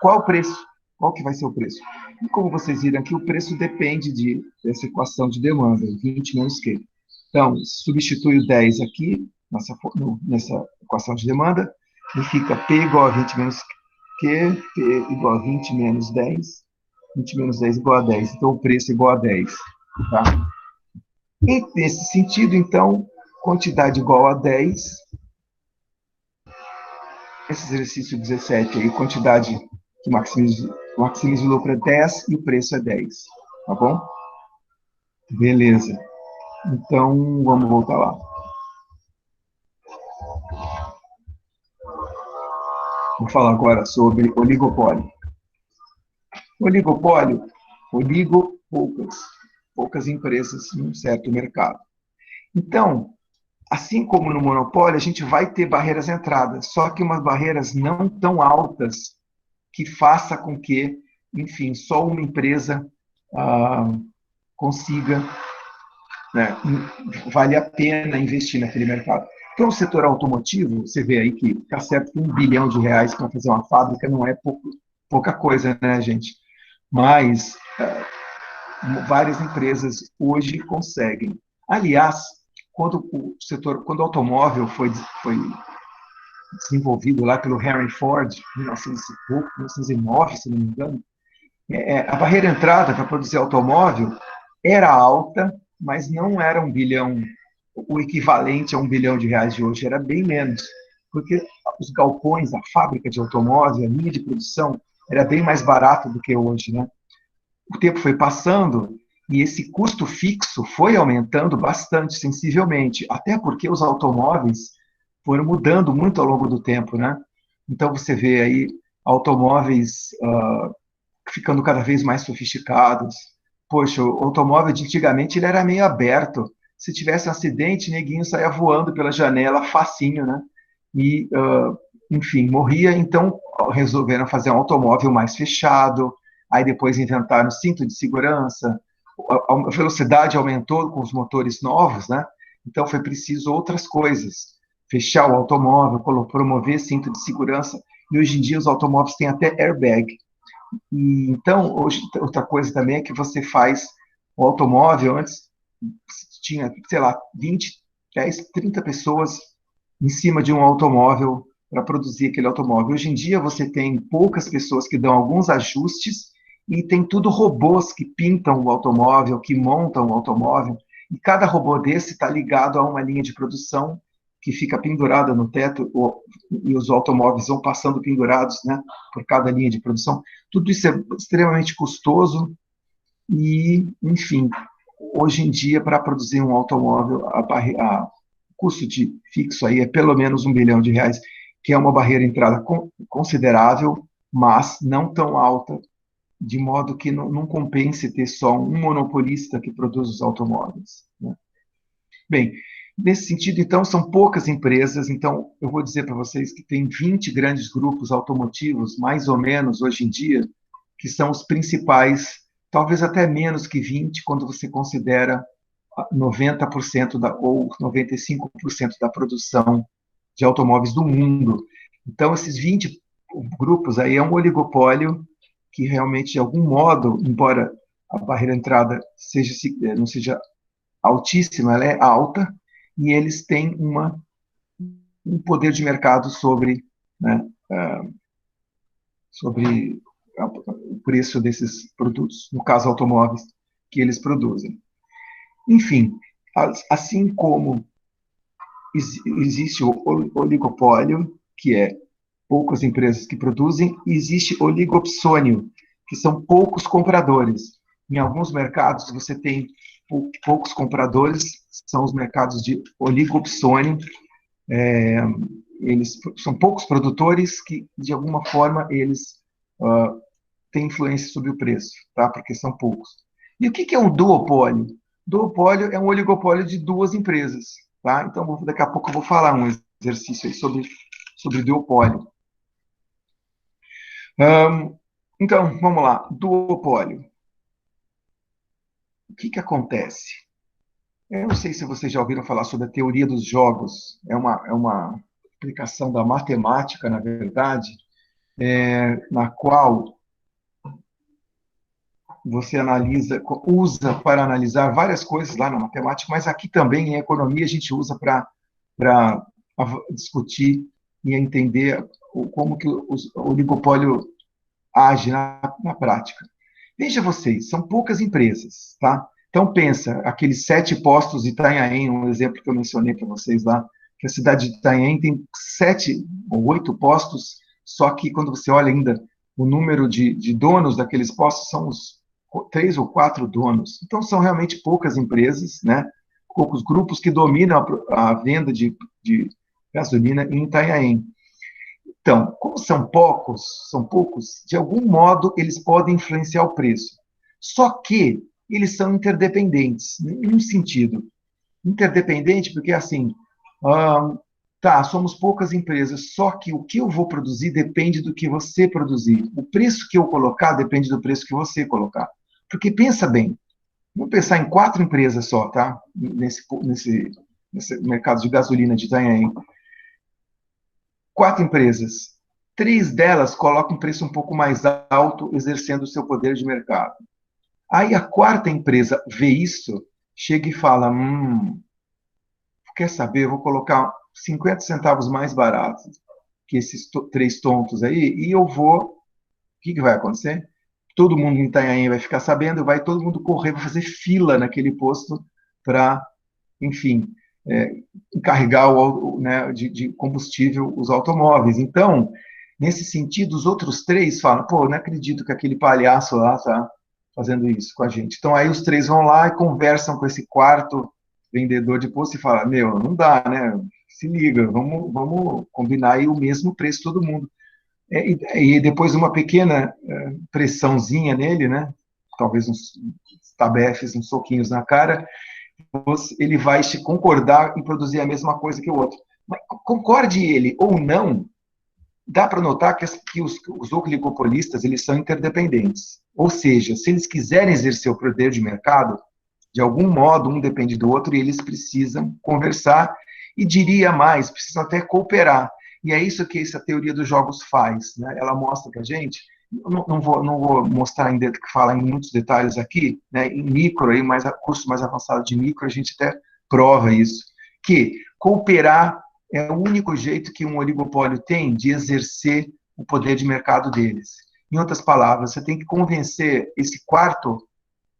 qual o preço? Qual que vai ser o preço? E como vocês viram aqui, o preço depende dessa equação de demanda, 20 menos Q. Então, substitui o 10 aqui, nessa equação de demanda, e fica P igual a 20 menos Q, P igual a 20 menos 10, 20 menos 10 igual a 10. Então, o preço é igual a 10. Tá? E, nesse sentido, então, quantidade igual a 10, esse exercício 17 aí, quantidade que maximiza o lucro é 10 e o preço é 10. Tá bom? Beleza. Então, vamos voltar lá. Vou falar agora sobre oligopólio. Oligopólio, poucas empresas em um certo mercado. Então, assim como no monopólio, a gente vai ter barreiras à entrada, só que umas barreiras não tão altas que faça com que, enfim, só uma empresa consiga, né, vale a pena investir naquele mercado. Então, o setor automotivo, você vê aí que está certo que R$ 1 bilhão para fazer uma fábrica não é pouca coisa, né, gente? Mas várias empresas hoje conseguem. Aliás, quando o automóvel foi desenvolvido lá pelo Henry Ford, em 1909, se não me engano, a barreira de entrada para produzir automóvel era alta, mas não era R$ 1 bilhão, o equivalente a R$ 1 bilhão de hoje, era bem menos, porque os galpões, a fábrica de automóvel, a linha de produção, era bem mais barato do que hoje, né? O tempo foi passando e esse custo fixo foi aumentando bastante, sensivelmente, até porque os automóveis foram mudando muito ao longo do tempo, né? Então você vê aí automóveis ficando cada vez mais sofisticados. Poxa, o automóvel de antigamente ele era meio aberto. Se tivesse um acidente, neguinho saía voando pela janela, facinho, né? E, enfim, morria. Então, resolveram fazer um automóvel mais fechado. Aí depois inventaram cinto de segurança. A velocidade aumentou com os motores novos, né? Então, foi preciso outras coisas. Fechar o automóvel, promover cinto de segurança. E hoje em dia os automóveis têm até airbag. E, então, hoje, outra coisa também é que você faz o automóvel, antes tinha, sei lá, 20, 10, 30 pessoas em cima de um automóvel para produzir aquele automóvel. Hoje em dia você tem poucas pessoas que dão alguns ajustes e tem tudo robôs que pintam o automóvel, que montam o automóvel, e cada robô desse está ligado a uma linha de produção que fica pendurada no teto, e os automóveis vão passando pendurados, né, por cada linha de produção. Tudo isso é extremamente custoso e, enfim, hoje em dia, para produzir um automóvel, o custo de fixo aí é pelo menos R$ 1 bilhão, que é uma barreira de entrada considerável, mas não tão alta, de modo que não compense ter só um monopolista que produz os automóveis, né? Bem, Nesse sentido, então, são poucas empresas. Então, eu vou dizer para vocês que tem 20 grandes grupos automotivos, mais ou menos, hoje em dia, que são os principais, talvez até menos que 20, quando você considera 90% ou 95% da produção de automóveis do mundo. Então, esses 20 grupos aí é um oligopólio que realmente, de algum modo, embora a barreira de entrada não seja altíssima, ela é alta, e eles têm um poder de mercado sobre, né, sobre o preço desses produtos, no caso, automóveis, que eles produzem. Enfim, assim como existe o oligopólio, que é poucas empresas que produzem, e existe oligopsônio, que são poucos compradores. Em alguns mercados você tem poucos compradores, são os mercados de oligopsônio. Eles são poucos produtores que, de alguma forma, eles têm influência sobre o preço, tá? Porque são poucos. E o que é um duopólio? Duopólio é um oligopólio de duas empresas, tá? Então, daqui a pouco eu vou falar um exercício aí sobre duopólio. Então, vamos lá. Duopólio. O que acontece? Eu não sei se vocês já ouviram falar sobre a teoria dos jogos. É uma aplicação da matemática, na verdade, na qual você usa para analisar várias coisas lá na matemática, mas aqui também em economia a gente usa para discutir e entender como que o oligopólio age na prática. Veja vocês, são poucas empresas, tá? Então pensa, aqueles 7 postos de Itanhaém, um exemplo que eu mencionei para vocês lá, que a cidade de Itanhaém tem 7 ou 8 postos, só que quando você olha ainda o número de donos daqueles postos, são os 3 ou 4 donos. Então são realmente poucas empresas, né? Poucos grupos que dominam a venda de gasolina em Itanhaém. Então, como são poucos, de algum modo eles podem influenciar o preço. Só que eles são interdependentes, em um sentido. Interdependente porque, assim, tá, somos poucas empresas, só que o que eu vou produzir depende do que você produzir. O preço que eu colocar depende do preço que você colocar. Porque pensa bem, vamos pensar em 4 empresas só, tá? Nesse mercado de gasolina de Itanhaém. 4 empresas. 3 delas colocam um preço um pouco mais alto, exercendo o seu poder de mercado. Aí a quarta empresa vê isso, chega e fala: quer saber, eu vou colocar 50 centavos mais barato que esses 3 tontos aí, e eu vou... O que vai acontecer? Todo mundo em Itanhaém vai ficar sabendo, vai todo mundo correr, vai fazer fila naquele posto para, enfim, encarregar né, de combustível os automóveis. Então, nesse sentido, os outros 3 falam: pô, não acredito que aquele palhaço lá está fazendo isso com a gente. Então, aí os 3 vão lá e conversam com esse quarto vendedor de posto e falam: meu, não dá, né? Se liga, vamos combinar aí o mesmo preço todo mundo. E depois uma pequena pressãozinha nele, né? Talvez uns tabefes, uns soquinhos na cara, ele vai concordar em produzir a mesma coisa que o outro. Mas concorde ele ou não, dá para notar que os oligopolistas eles são interdependentes. Ou seja, se eles quiserem exercer o poder de mercado, de algum modo, um depende do outro e eles precisam conversar e, diria mais, precisam até cooperar. E é isso que essa teoria dos jogos faz, né? Ela mostra para a gente, não vou mostrar ainda, que fala em muitos detalhes aqui, né? Em micro, aí, curso mais avançado de micro, a gente até prova isso, que cooperar é o único jeito que um oligopólio tem de exercer o poder de mercado deles. Em outras palavras, você tem que convencer esse quarto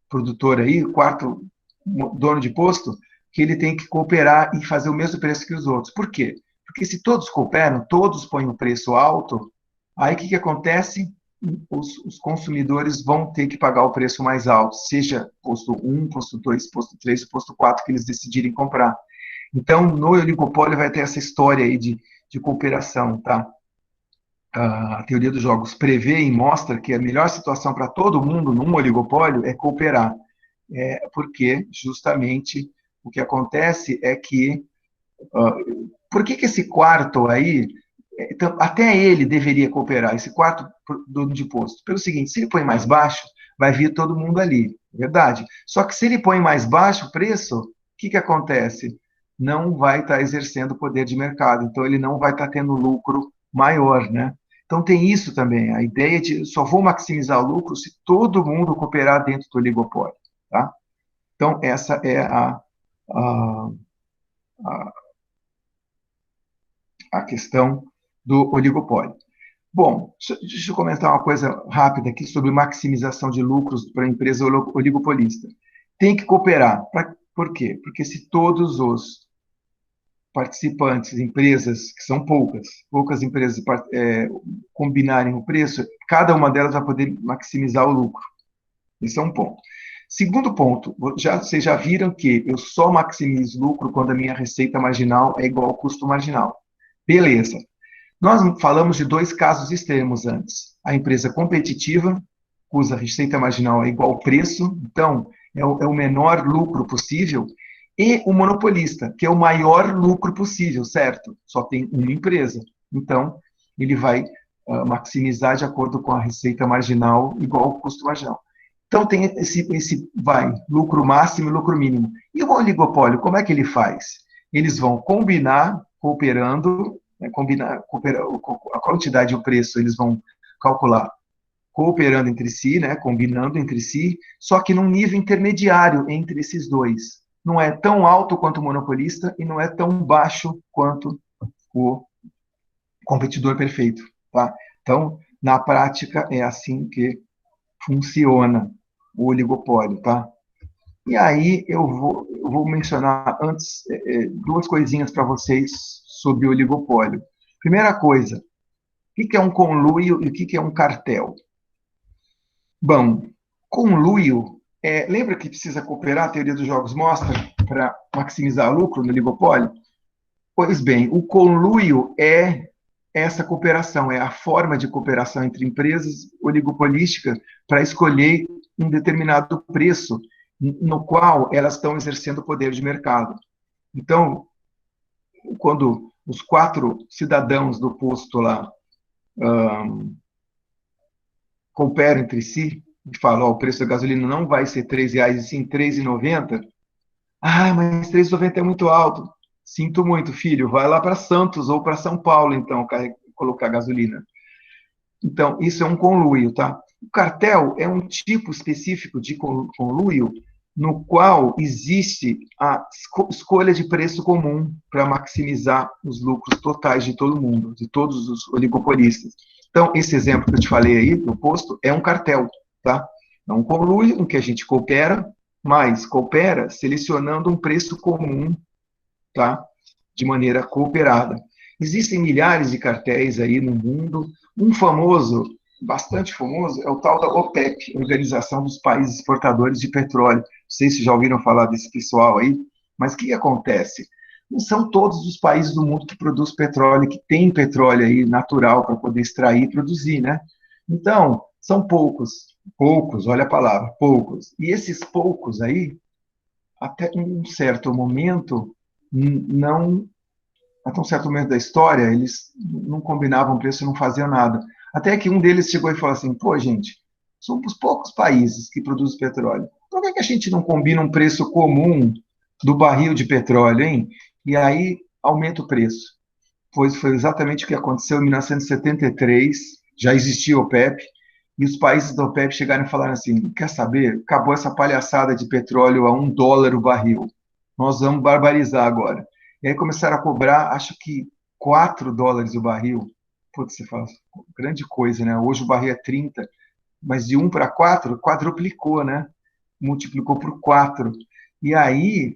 produtor aí, o quarto dono de posto, que ele tem que cooperar e fazer o mesmo preço que os outros. Por quê? Porque se todos cooperam, todos põem um preço alto, aí o que acontece? Os consumidores vão ter que pagar o preço mais alto, seja posto 1, posto 2, posto 3, posto 4, que eles decidirem comprar. Então, no oligopólio vai ter essa história aí de cooperação, tá? A teoria dos jogos prevê e mostra que a melhor situação para todo mundo num oligopólio é cooperar, porque justamente o que acontece é que, por que esse quarto aí, então, até ele deveria cooperar, esse quarto dono de posto? Pelo seguinte, se ele põe mais baixo, vai vir todo mundo ali, verdade? Só que se ele põe mais baixo o preço, o que acontece? Não vai estar exercendo o poder de mercado, então ele não vai estar tendo lucro maior, né? Então tem isso também, a ideia de só vou maximizar o lucro se todo mundo cooperar dentro do oligopólio, tá? Então essa é a, a, a questão do oligopólio. Bom, deixa eu comentar uma coisa rápida aqui sobre maximização de lucros para a empresa oligopolista. Tem que cooperar. Por quê? Porque se todos os participantes, empresas, que são poucas empresas, combinarem o preço, cada uma delas vai poder maximizar o lucro. Esse é um ponto. Segundo ponto, vocês já viram que eu só maximizo lucro quando a minha receita marginal é igual ao custo marginal. Beleza. Nós falamos de dois casos extremos antes. A empresa competitiva, cuja receita marginal é igual ao preço, então é o menor lucro possível, e o monopolista, que é o maior lucro possível, certo? Só tem uma empresa. Então, ele vai maximizar de acordo com a receita marginal igual ao custo marginal. Então, tem esse lucro máximo e lucro mínimo. E o oligopólio, como é que ele faz? Eles vão combinar, cooperando, a quantidade e o preço, eles vão calcular cooperando entre si, né, combinando entre si, só que num nível intermediário entre esses dois. Não é tão alto quanto o monopolista e não é tão baixo quanto o competidor perfeito. Tá? Então, na prática, é assim que funciona o oligopólio. Tá? E aí, eu vou mencionar antes duas coisinhas para vocês sobre o oligopólio. Primeira coisa, o que é um conluio e o que é um cartel? Bom, conluio, lembra que precisa cooperar, a teoria dos jogos mostra, para maximizar lucro no oligopólio? Pois bem, o conluio é essa cooperação, é a forma de cooperação entre empresas oligopolísticas para escolher um determinado preço no qual elas estão exercendo o poder de mercado. Então, quando os 4 cidadãos do posto lá cooperam entre si e falam, o preço da gasolina não vai ser R$3,00 e sim R$3,90, mas R$3,90 é muito alto. Sinto muito, filho, vai lá para Santos ou para São Paulo, então, colocar gasolina. Então, isso é um conluio, tá? O cartel é um tipo específico de conluio no qual existe a escolha de preço comum para maximizar os lucros totais de todo mundo, de todos os oligopolistas. Então, esse exemplo que eu te falei aí, do posto, é um cartel, tá? É um conluio em que a gente coopera, mas coopera selecionando um preço comum, tá? De maneira cooperada. Existem milhares de cartéis aí no mundo. Um famoso, bastante famoso, é o tal da OPEP, Organização dos Países Exportadores de Petróleo. Não sei se já ouviram falar desse pessoal aí, mas o que acontece? Não são todos os países do mundo que produzem petróleo, que tem petróleo aí natural para poder extrair e produzir, né? Então, são poucos, olha a palavra, poucos. E esses poucos aí, até um certo momento, não, até um certo momento da história, eles não combinavam preço, não faziam nada. Até que um deles chegou e falou assim, pô, gente, somos poucos países que produzem petróleo. Por que a gente não combina um preço comum do barril de petróleo, hein? E aí aumenta o preço. Pois foi exatamente o que aconteceu em 1973, já existia o OPEP, e os países da OPEP chegaram e falaram assim, quer saber? Acabou essa palhaçada de petróleo a $1 o barril. Nós vamos barbarizar agora. E aí começaram a cobrar, acho que $4 o barril. Putz, você fala, grande coisa, né? Hoje o barril é 30, mas de 1 para 4, quadruplicou, né? Multiplicou por 4. E aí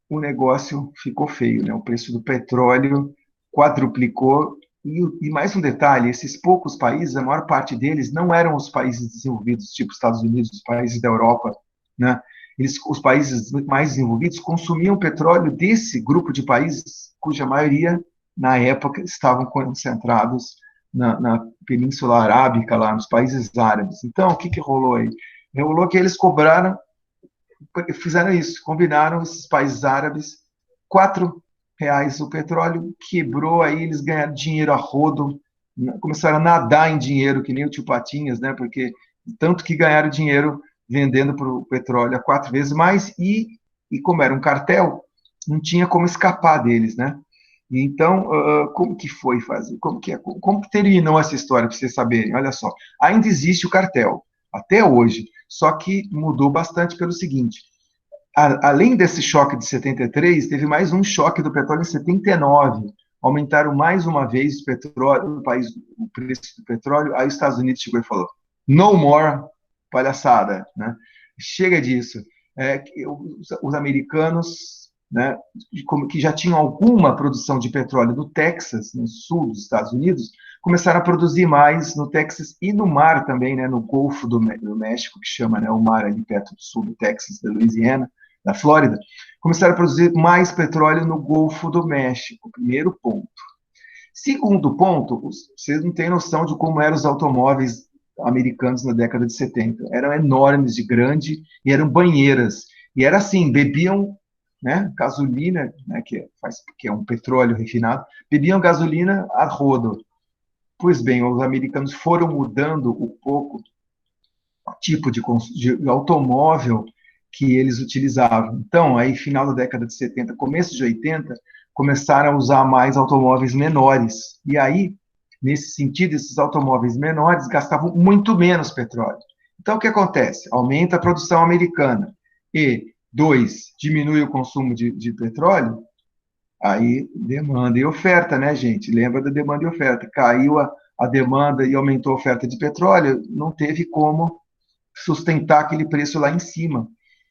o negócio ficou feio, né? O preço do petróleo quadruplicou. E mais um detalhe, esses poucos países, a maior parte deles não eram os países desenvolvidos, tipo Estados Unidos, os países da Europa, né? Os países mais desenvolvidos consumiam petróleo desse grupo de países, cuja maioria, na época, estavam concentrados na Península Arábica, lá nos países árabes. Então, o que rolou aí? Rolou que eles cobraram fizeram isso, combinaram esses países árabes, R$ 4 o petróleo, quebrou, aí eles ganharam dinheiro a rodo, começaram a nadar em dinheiro, que nem o tio Patinhas, né? Porque tanto que ganharam dinheiro vendendo para o petróleo a 4 vezes mais, e como era um cartel, não tinha como escapar deles, né? E então, como que foi fazer? Como que terminou essa história, para vocês saberem? Olha só, ainda existe o cartel, até hoje, só que mudou bastante pelo seguinte: além desse choque de 73, teve mais um choque do petróleo em 79. Aumentaram mais uma vez o petróleo, o preço do petróleo. Aí os Estados Unidos chegou e falou: no more palhaçada, né? Chega disso. Os americanos, né, que já tinham alguma produção de petróleo no Texas, no sul dos Estados Unidos, começaram a produzir mais no Texas e no mar também, né, no Golfo do México, que chama, né, o mar ali perto do sul do Texas, da Louisiana, da Flórida, começaram a produzir mais petróleo no Golfo do México, primeiro ponto. Segundo ponto, vocês não têm noção de como eram os automóveis americanos na década de 70. Eram enormes, de grande, e eram banheiras. E era assim, bebiam, né, gasolina, né, que é um petróleo refinado, bebiam gasolina a rodo. Pois bem, os americanos foram mudando um pouco o tipo de automóvel que eles utilizavam. Então, aí, final da década de 70, começo de 80, começaram a usar mais automóveis menores. E aí, nesse sentido, esses automóveis menores gastavam muito menos petróleo. Então, o que acontece? Aumenta a produção americana e, dois, diminui o consumo de petróleo, aí demanda e oferta, né, gente? Lembra da demanda e oferta. Caiu a demanda e aumentou a oferta de petróleo, não teve como sustentar aquele preço lá em cima.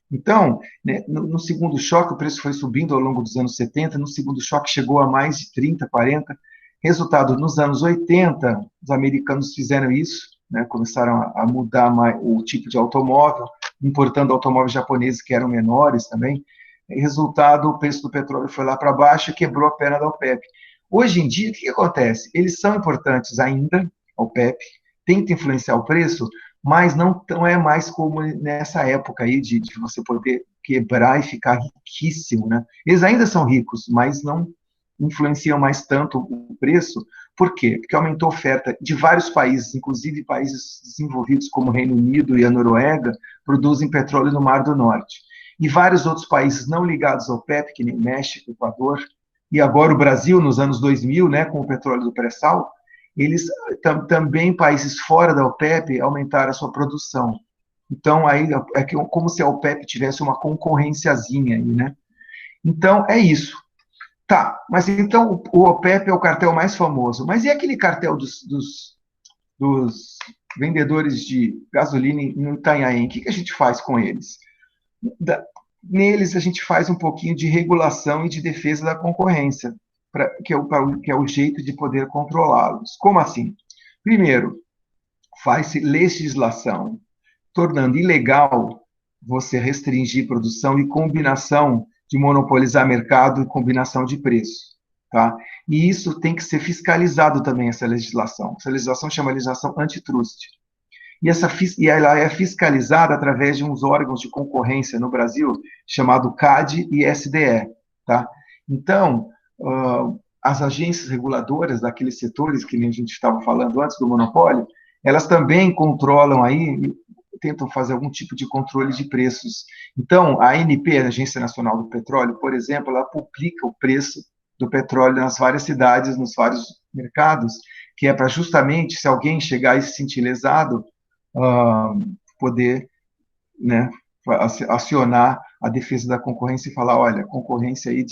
Então, né, no segundo choque, o preço foi subindo ao longo dos anos 70, no segundo choque chegou a mais de 30, 40. Resultado, nos anos 80, os americanos fizeram isso, né, começaram a mudar mais o tipo de automóvel, importando automóveis japoneses que eram menores também. Resultado, o preço do petróleo foi lá para baixo e quebrou a perna da OPEP. Hoje em dia, o que acontece? Eles são importantes ainda, a OPEP, tenta influenciar o preço, mas não é mais como nessa época aí de você poder quebrar e ficar riquíssimo, né? Eles ainda são ricos, mas não influenciam mais tanto o preço. Por quê? Porque aumentou a oferta de vários países, inclusive países desenvolvidos como o Reino Unido e a Noruega, produzem petróleo no Mar do Norte. E vários outros países não ligados ao PEP, que nem México, Equador, e agora o Brasil, nos anos 2000, né, com o petróleo do pré-sal, eles também, países fora da OPEP, aumentaram a sua produção. Então, aí é como se a OPEP tivesse uma concorrênciazinha aí, né? Então, é isso. Tá, mas então o OPEP é o cartel mais famoso. Mas e aquele cartel dos vendedores de gasolina em Itanhaém? O que a gente faz com eles? Da, neles a gente faz um pouquinho de regulação e de defesa da concorrência, que é o jeito de poder controlá-los. Como assim? Primeiro, faz-se legislação, tornando ilegal você restringir produção e combinação de monopolizar mercado e combinação de preço. Tá? E isso tem que ser fiscalizado também, essa legislação. Essa legislação chama legislação antitrust. E ela é fiscalizada através de uns órgãos de concorrência no Brasil, chamado CAD e SDE. Tá? Então, as agências reguladoras daqueles setores que a gente estava falando antes do monopólio, elas também controlam aí, tentam fazer algum tipo de controle de preços. Então, a ANP, a Agência Nacional do Petróleo, por exemplo, ela publica o preço do petróleo nas várias cidades, nos vários mercados, que é para justamente, se alguém chegar e se sentir lesado, poder, né, acionar a defesa da concorrência e falar, olha, a concorrência aí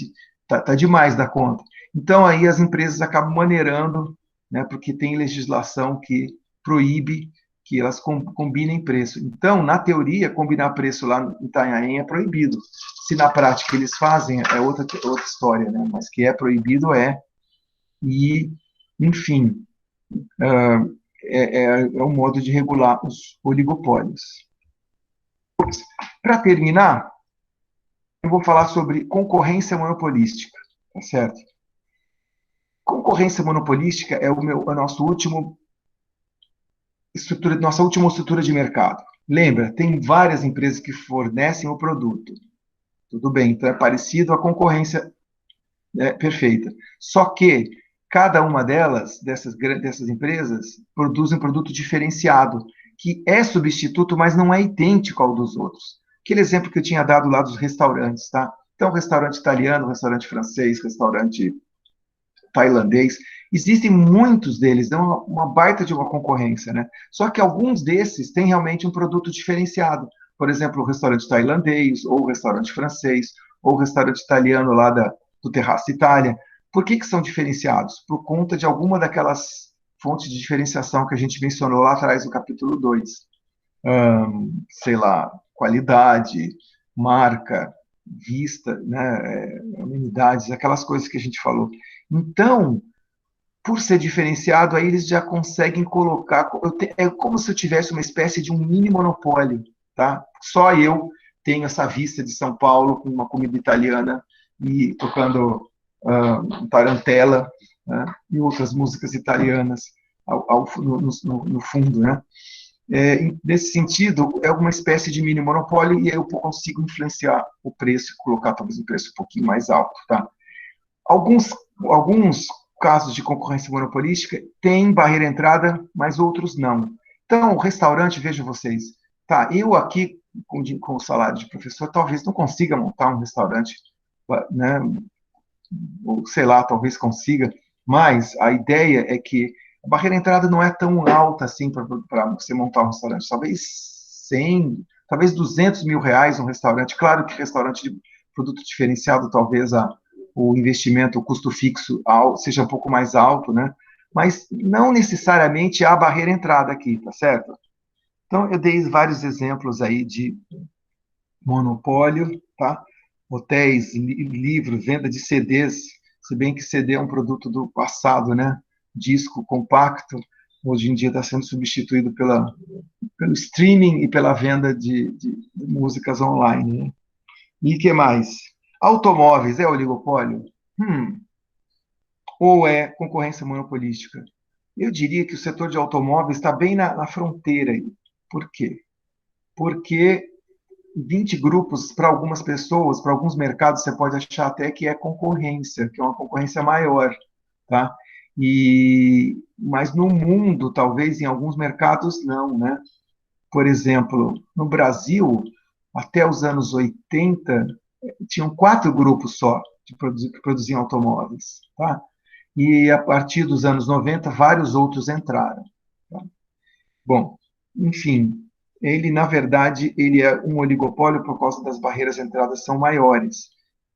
tá demais da conta. Então, aí as empresas acabam maneirando, né, porque tem legislação que proíbe que elas combinem preço. Então, na teoria, combinar preço lá em Itanhaém é proibido. Se na prática eles fazem, é outra história, né? Mas que é proibido é. E, enfim, é um modo de regular os oligopólios. Para terminar, eu vou falar sobre concorrência monopolística, tá certo? Concorrência monopolística é nossa última estrutura de mercado. Lembra, tem várias empresas que fornecem o produto. Tudo bem, então é parecido, a concorrência é perfeita. Só que cada uma delas, dessas empresas, produz um produto diferenciado, que é substituto, mas não é idêntico ao dos outros. Aquele exemplo que eu tinha dado lá dos restaurantes, tá? Então, restaurante italiano, restaurante francês, restaurante tailandês, existem muitos deles, dão uma baita de uma concorrência, né? Só que alguns desses têm realmente um produto diferenciado. Por exemplo, o restaurante tailandês, ou o restaurante francês, ou o restaurante italiano lá do Terraço Itália. Por que são diferenciados? Por conta de alguma daquelas fontes de diferenciação que a gente mencionou lá atrás no capítulo 2. Sei lá, qualidade, marca, vista, né, amenidades, aquelas coisas que a gente falou. Então, por ser diferenciado, aí eles já conseguem colocar. É como se eu tivesse uma espécie de um mini monopólio, tá? Só eu tenho essa vista de São Paulo com uma comida italiana e tocando tarantela, né? E outras músicas italianas no fundo, né? Nesse sentido, é uma espécie de mini monopólio e eu consigo influenciar o preço, colocar talvez um preço um pouquinho mais alto, tá? Alguns, alguns casos de concorrência monopolística têm barreira de entrada, mas outros não. Então, o restaurante, vejam vocês, tá, eu aqui, com o salário de professor, talvez não consiga montar um restaurante, né, ou sei lá, talvez consiga, mas a ideia é que a barreira de entrada não é tão alta assim para você montar um restaurante, talvez 100, talvez 200 mil reais um restaurante. Claro que restaurante de produto diferenciado, talvez o investimento, o custo fixo seja um pouco mais alto, né? Mas não necessariamente há barreira de entrada aqui, tá certo? Então, eu dei vários exemplos aí de monopólio, tá? Hotéis, livros, venda de CDs, se bem que CD é um produto do passado, né? Disco compacto, hoje em dia está sendo substituído pelo streaming e pela venda de músicas online, né? E o que mais? Automóveis, é oligopólio? Ou é concorrência monopolística? Eu diria que o setor de automóveis está bem na fronteira aí. Por quê? Porque 20 grupos, para algumas pessoas, para alguns mercados, você pode achar até que é concorrência, que é uma concorrência maior, tá? Mas no mundo, talvez em alguns mercados não, né? Por exemplo, no Brasil, até os anos 80, tinham 4 grupos só que produziam automóveis, tá? E a partir dos anos 90, vários outros entraram. Tá? Bom, enfim, ele, na verdade, ele é um oligopólio por causa das barreiras de entrada são maiores,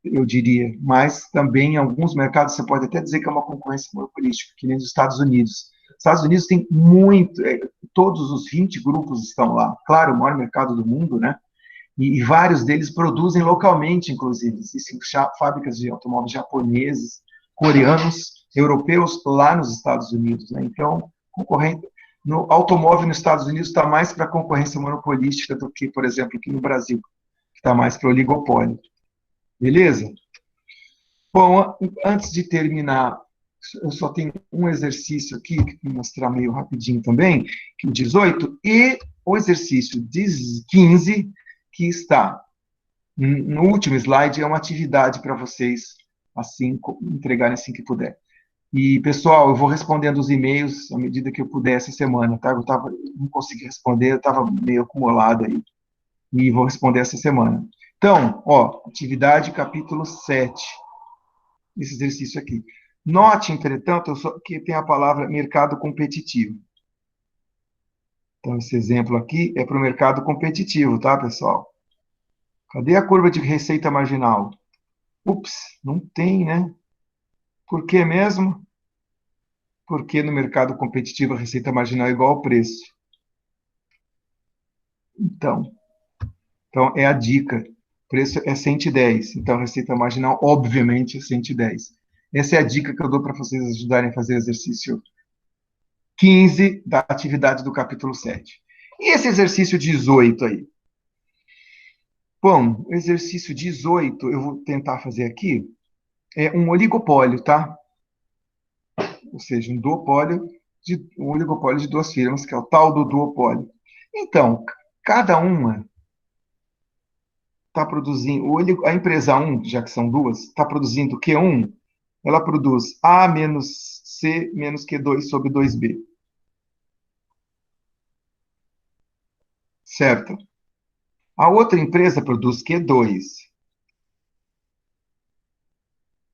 eu diria. Mas também em alguns mercados você pode até dizer que é uma concorrência monopolística, que nem nos Estados Unidos. Os Estados Unidos tem muito, todos os 20 grupos estão lá. Claro, o maior mercado do mundo, né? E vários deles produzem localmente, inclusive. Existem fábricas de automóveis japoneses, coreanos, europeus lá nos Estados Unidos. Né? Então, concorrente, no automóvel nos Estados Unidos está mais para concorrência monopolística do que, por exemplo, aqui no Brasil, que está mais para oligopólio. Beleza? Bom, antes de terminar, eu só tenho um exercício aqui, que vou mostrar meio rapidinho também, que o 18, e o exercício 15, que está no último slide, é uma atividade para vocês assim entregarem assim que puder. E, pessoal, eu vou respondendo os e-mails à medida que eu puder essa semana, tá? Não consegui responder, eu estava meio acumulado aí. E vou responder essa semana. Então, ó, atividade capítulo 7, esse exercício aqui. Note, entretanto, que tem a palavra mercado competitivo. Então, esse exemplo aqui é para o mercado competitivo, tá, pessoal? Cadê a curva de receita marginal? Ups, não tem, né? Por que mesmo? Porque no mercado competitivo a receita marginal é igual ao preço. Então é a dica. O preço é 110, então a receita marginal, obviamente, é 110. Essa é a dica que eu dou para vocês ajudarem a fazer o exercício 15 da atividade do capítulo 7. E esse exercício 18 aí? Bom, o exercício 18, eu vou tentar fazer aqui, é um oligopólio, tá? Ou seja, um oligopólio de duas firmas, que é o tal do duopólio. Então, Cada uma está produzindo, a empresa 1, já que são duas, está produzindo Q1, ela produz A menos C menos Q2 sobre 2B. Certo? A outra empresa produz Q2,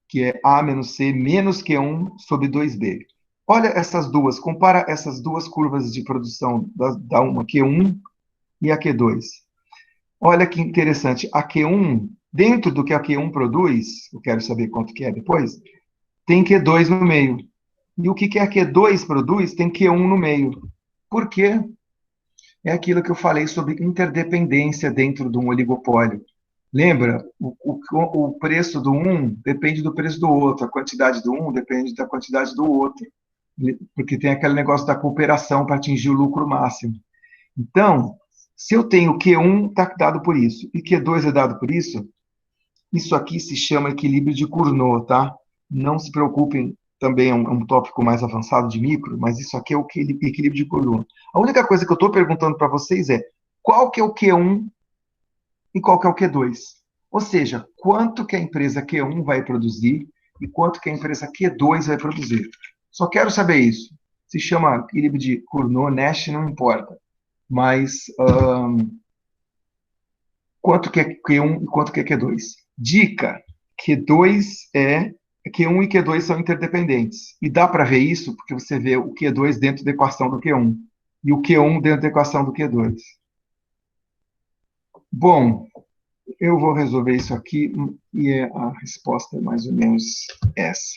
que é A menos C menos Q1 sobre 2B. Olha essas duas, compara essas duas curvas de produção da uma Q1 e a Q2. Olha que interessante, a Q1, dentro do que a Q1 produz, eu quero saber quanto que é depois, tem Q2 no meio. E o que a Q2 produz tem Q1 no meio. Por quê? É aquilo que eu falei sobre interdependência dentro de um oligopólio. Lembra? O preço do um depende do preço do outro, a quantidade do um depende da quantidade do outro, porque tem aquele negócio da cooperação para atingir o lucro máximo. Então, se eu tenho Q1, está dado por isso, e Q2 é dado por isso aqui se chama equilíbrio de Cournot, tá? Não se preocupem, também é um tópico mais avançado de micro, mas isso aqui é o equilíbrio de Cournot. A única coisa que eu estou perguntando para vocês é qual que é o Q1 e qual que é o Q2. Ou seja, quanto que a empresa Q1 vai produzir e quanto que a empresa Q2 vai produzir. Só quero saber isso. Se chama equilíbrio de Cournot, Nash, não importa. Mas quanto que é Q1 e quanto que é Q2. Dica, Q1 e Q2 são interdependentes. E dá para ver isso porque você vê o Q2 dentro da equação do Q1 e o Q1 dentro da equação do Q2. Bom, eu vou resolver isso aqui e a resposta é mais ou menos essa.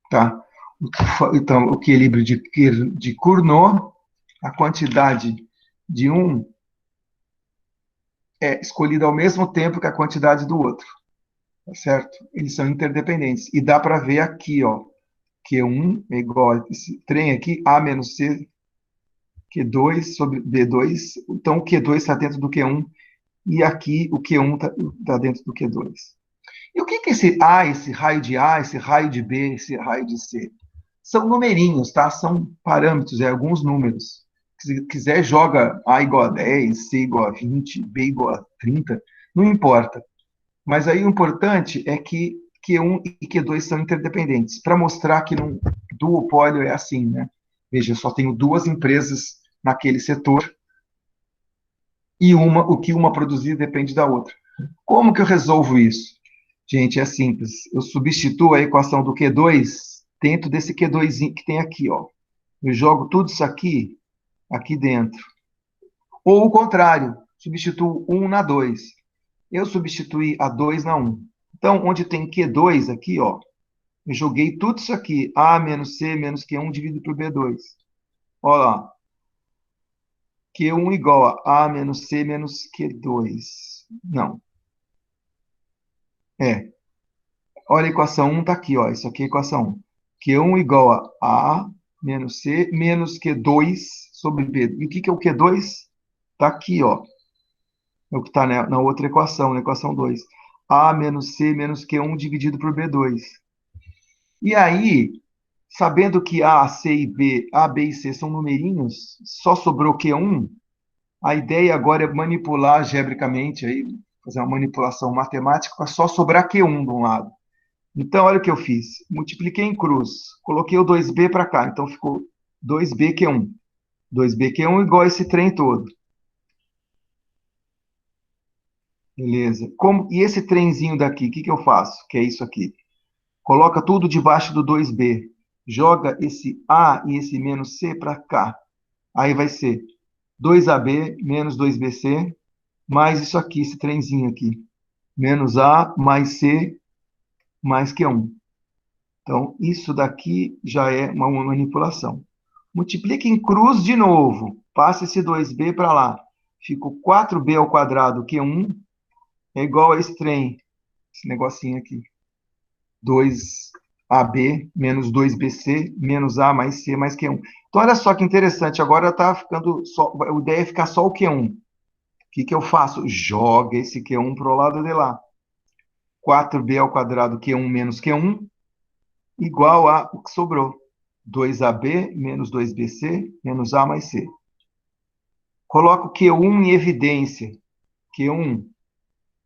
Tá? Então, o equilíbrio de Cournot, a quantidade de um é escolhida ao mesmo tempo que a quantidade do outro, tá certo? Eles são interdependentes. E dá para ver aqui, ó, Q1 é igual a esse trem aqui, A menos C, Q2 sobre B2. Então, o Q2 está dentro do Q1 e aqui o Q1 está dentro do Q2. E o que é esse A, esse raio de A, esse raio de B, esse raio de C? São numerinhos, tá? São parâmetros, alguns números. Se quiser, joga A igual a 10, C igual a 20, B igual a 30, não importa. Mas aí o importante é que Q1 e Q2 são interdependentes, para mostrar que num duopólio é assim, né? Veja, eu só tenho duas empresas naquele setor e o que uma produzir depende da outra. Como que eu resolvo isso? Gente, é simples. Eu substituo a equação do Q2 dentro desse Q2 que tem aqui, ó. Eu jogo tudo isso aqui dentro. Ou o contrário, substituo 1 na 2. Eu substituí a 2 na 1. Então, onde tem Q2 aqui, ó, eu joguei tudo isso aqui, A menos C menos Q1 dividido por B2. Olha lá. Q1 igual a A menos C menos Q2. Não. É. Olha a equação 1 está aqui, ó. Isso aqui é a equação 1. Q1 igual a A menos C menos Q2 sobre B. E o que é o Q2? Está aqui, ó. É o que está na outra equação, na equação 2. A menos C menos Q1 dividido por B2. E aí, sabendo que A, C e B, A, B e C são numerinhos, só sobrou Q1, a ideia agora é manipular algebricamente, aí, fazer uma manipulação matemática para só sobrar Q1 de um lado. Então, olha o que eu fiz. Multipliquei em cruz, coloquei o 2B para cá, então ficou 2BQ1. 2BQ1 igual a esse trem todo. Beleza. E esse trenzinho daqui, o que eu faço? Que é isso aqui. Coloca tudo debaixo do 2B. Joga esse A e esse menos C para cá. Aí vai ser 2AB menos 2BC, mais isso aqui, esse trenzinho aqui. Menos A mais C mais Q1. Então, isso daqui já é uma manipulação. Multiplique em cruz de novo. Passa esse 2B para lá. Fica o 4B ao quadrado, Q1, é igual a esse trem, esse negocinho aqui. 2AB menos 2BC menos A mais C mais Q1. Então, olha só que interessante. Agora está ficando só. A ideia é ficar só o Q1. O que eu faço? Joga esse Q1 para o lado de lá. 4B ao quadrado, Q1 menos Q1, igual a o que sobrou. 2AB menos 2BC menos A mais C. Coloco Q1 em evidência. Q1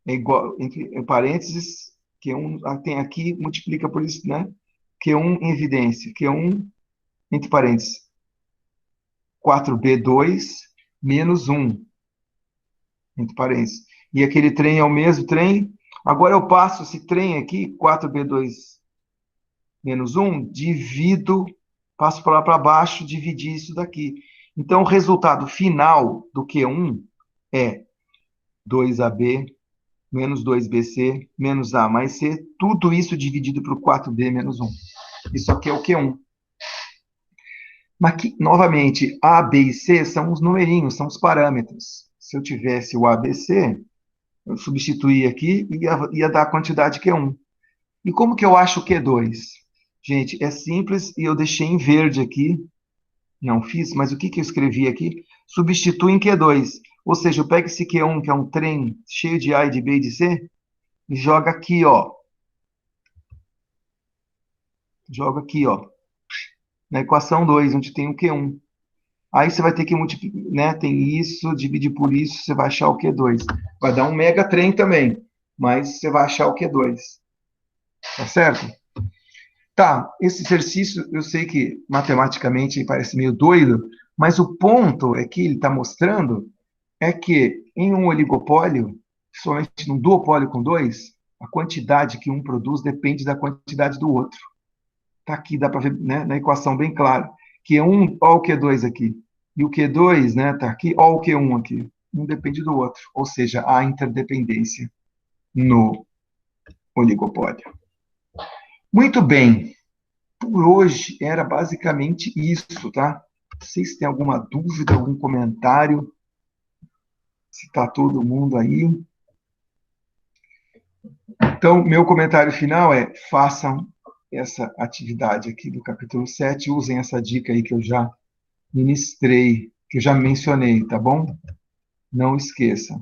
é igual, entre parênteses, Q1 tem aqui, multiplica por isso, né? Q1 em evidência. Q1, entre parênteses, 4B2 menos 1, entre parênteses. E aquele trem é o mesmo trem. Agora eu passo esse trem aqui, 4B2 menos 1, divido, passo para lá para baixo, dividir isso daqui. Então, o resultado final do Q1 é 2AB menos 2BC menos A mais C, tudo isso dividido por 4B menos 1. Isso aqui é o Q1. Mas, novamente, A, B e C são os numerinhos, são os parâmetros. Se eu tivesse o ABC, eu substituía aqui e ia dar a quantidade Q1. E como que eu acho o Q2? Gente, é simples e eu deixei em verde aqui. Não fiz, mas o que eu escrevi aqui? Substitui em Q2. Ou seja, eu pego esse Q1, que é um trem cheio de A, de B e de C, e joga aqui, ó. Joga aqui, ó. Na equação 2, onde tem o Q1. Aí você vai ter que multiplicar, né? Tem isso, dividir por isso, você vai achar o Q2. Vai dar um mega trem também, mas você vai achar o Q2. Tá certo? Tá, esse exercício eu sei que matematicamente parece meio doido, mas o ponto é que ele está mostrando é que em um oligopólio, somente num duopólio com dois, a quantidade que um produz depende da quantidade do outro. Tá aqui, dá para ver, né, na equação bem claro. Q1, ó o Q2 aqui. E o Q2, né, tá aqui, ó o Q1 aqui. Um depende do outro, ou seja, há interdependência no oligopólio. Muito bem. Por hoje era basicamente isso, tá? Vocês têm alguma dúvida, algum comentário? Se está todo mundo aí. Então, meu comentário final é: façam essa atividade aqui do capítulo 7, usem essa dica aí que eu já ministrei, que eu já mencionei, tá bom? Não esqueçam.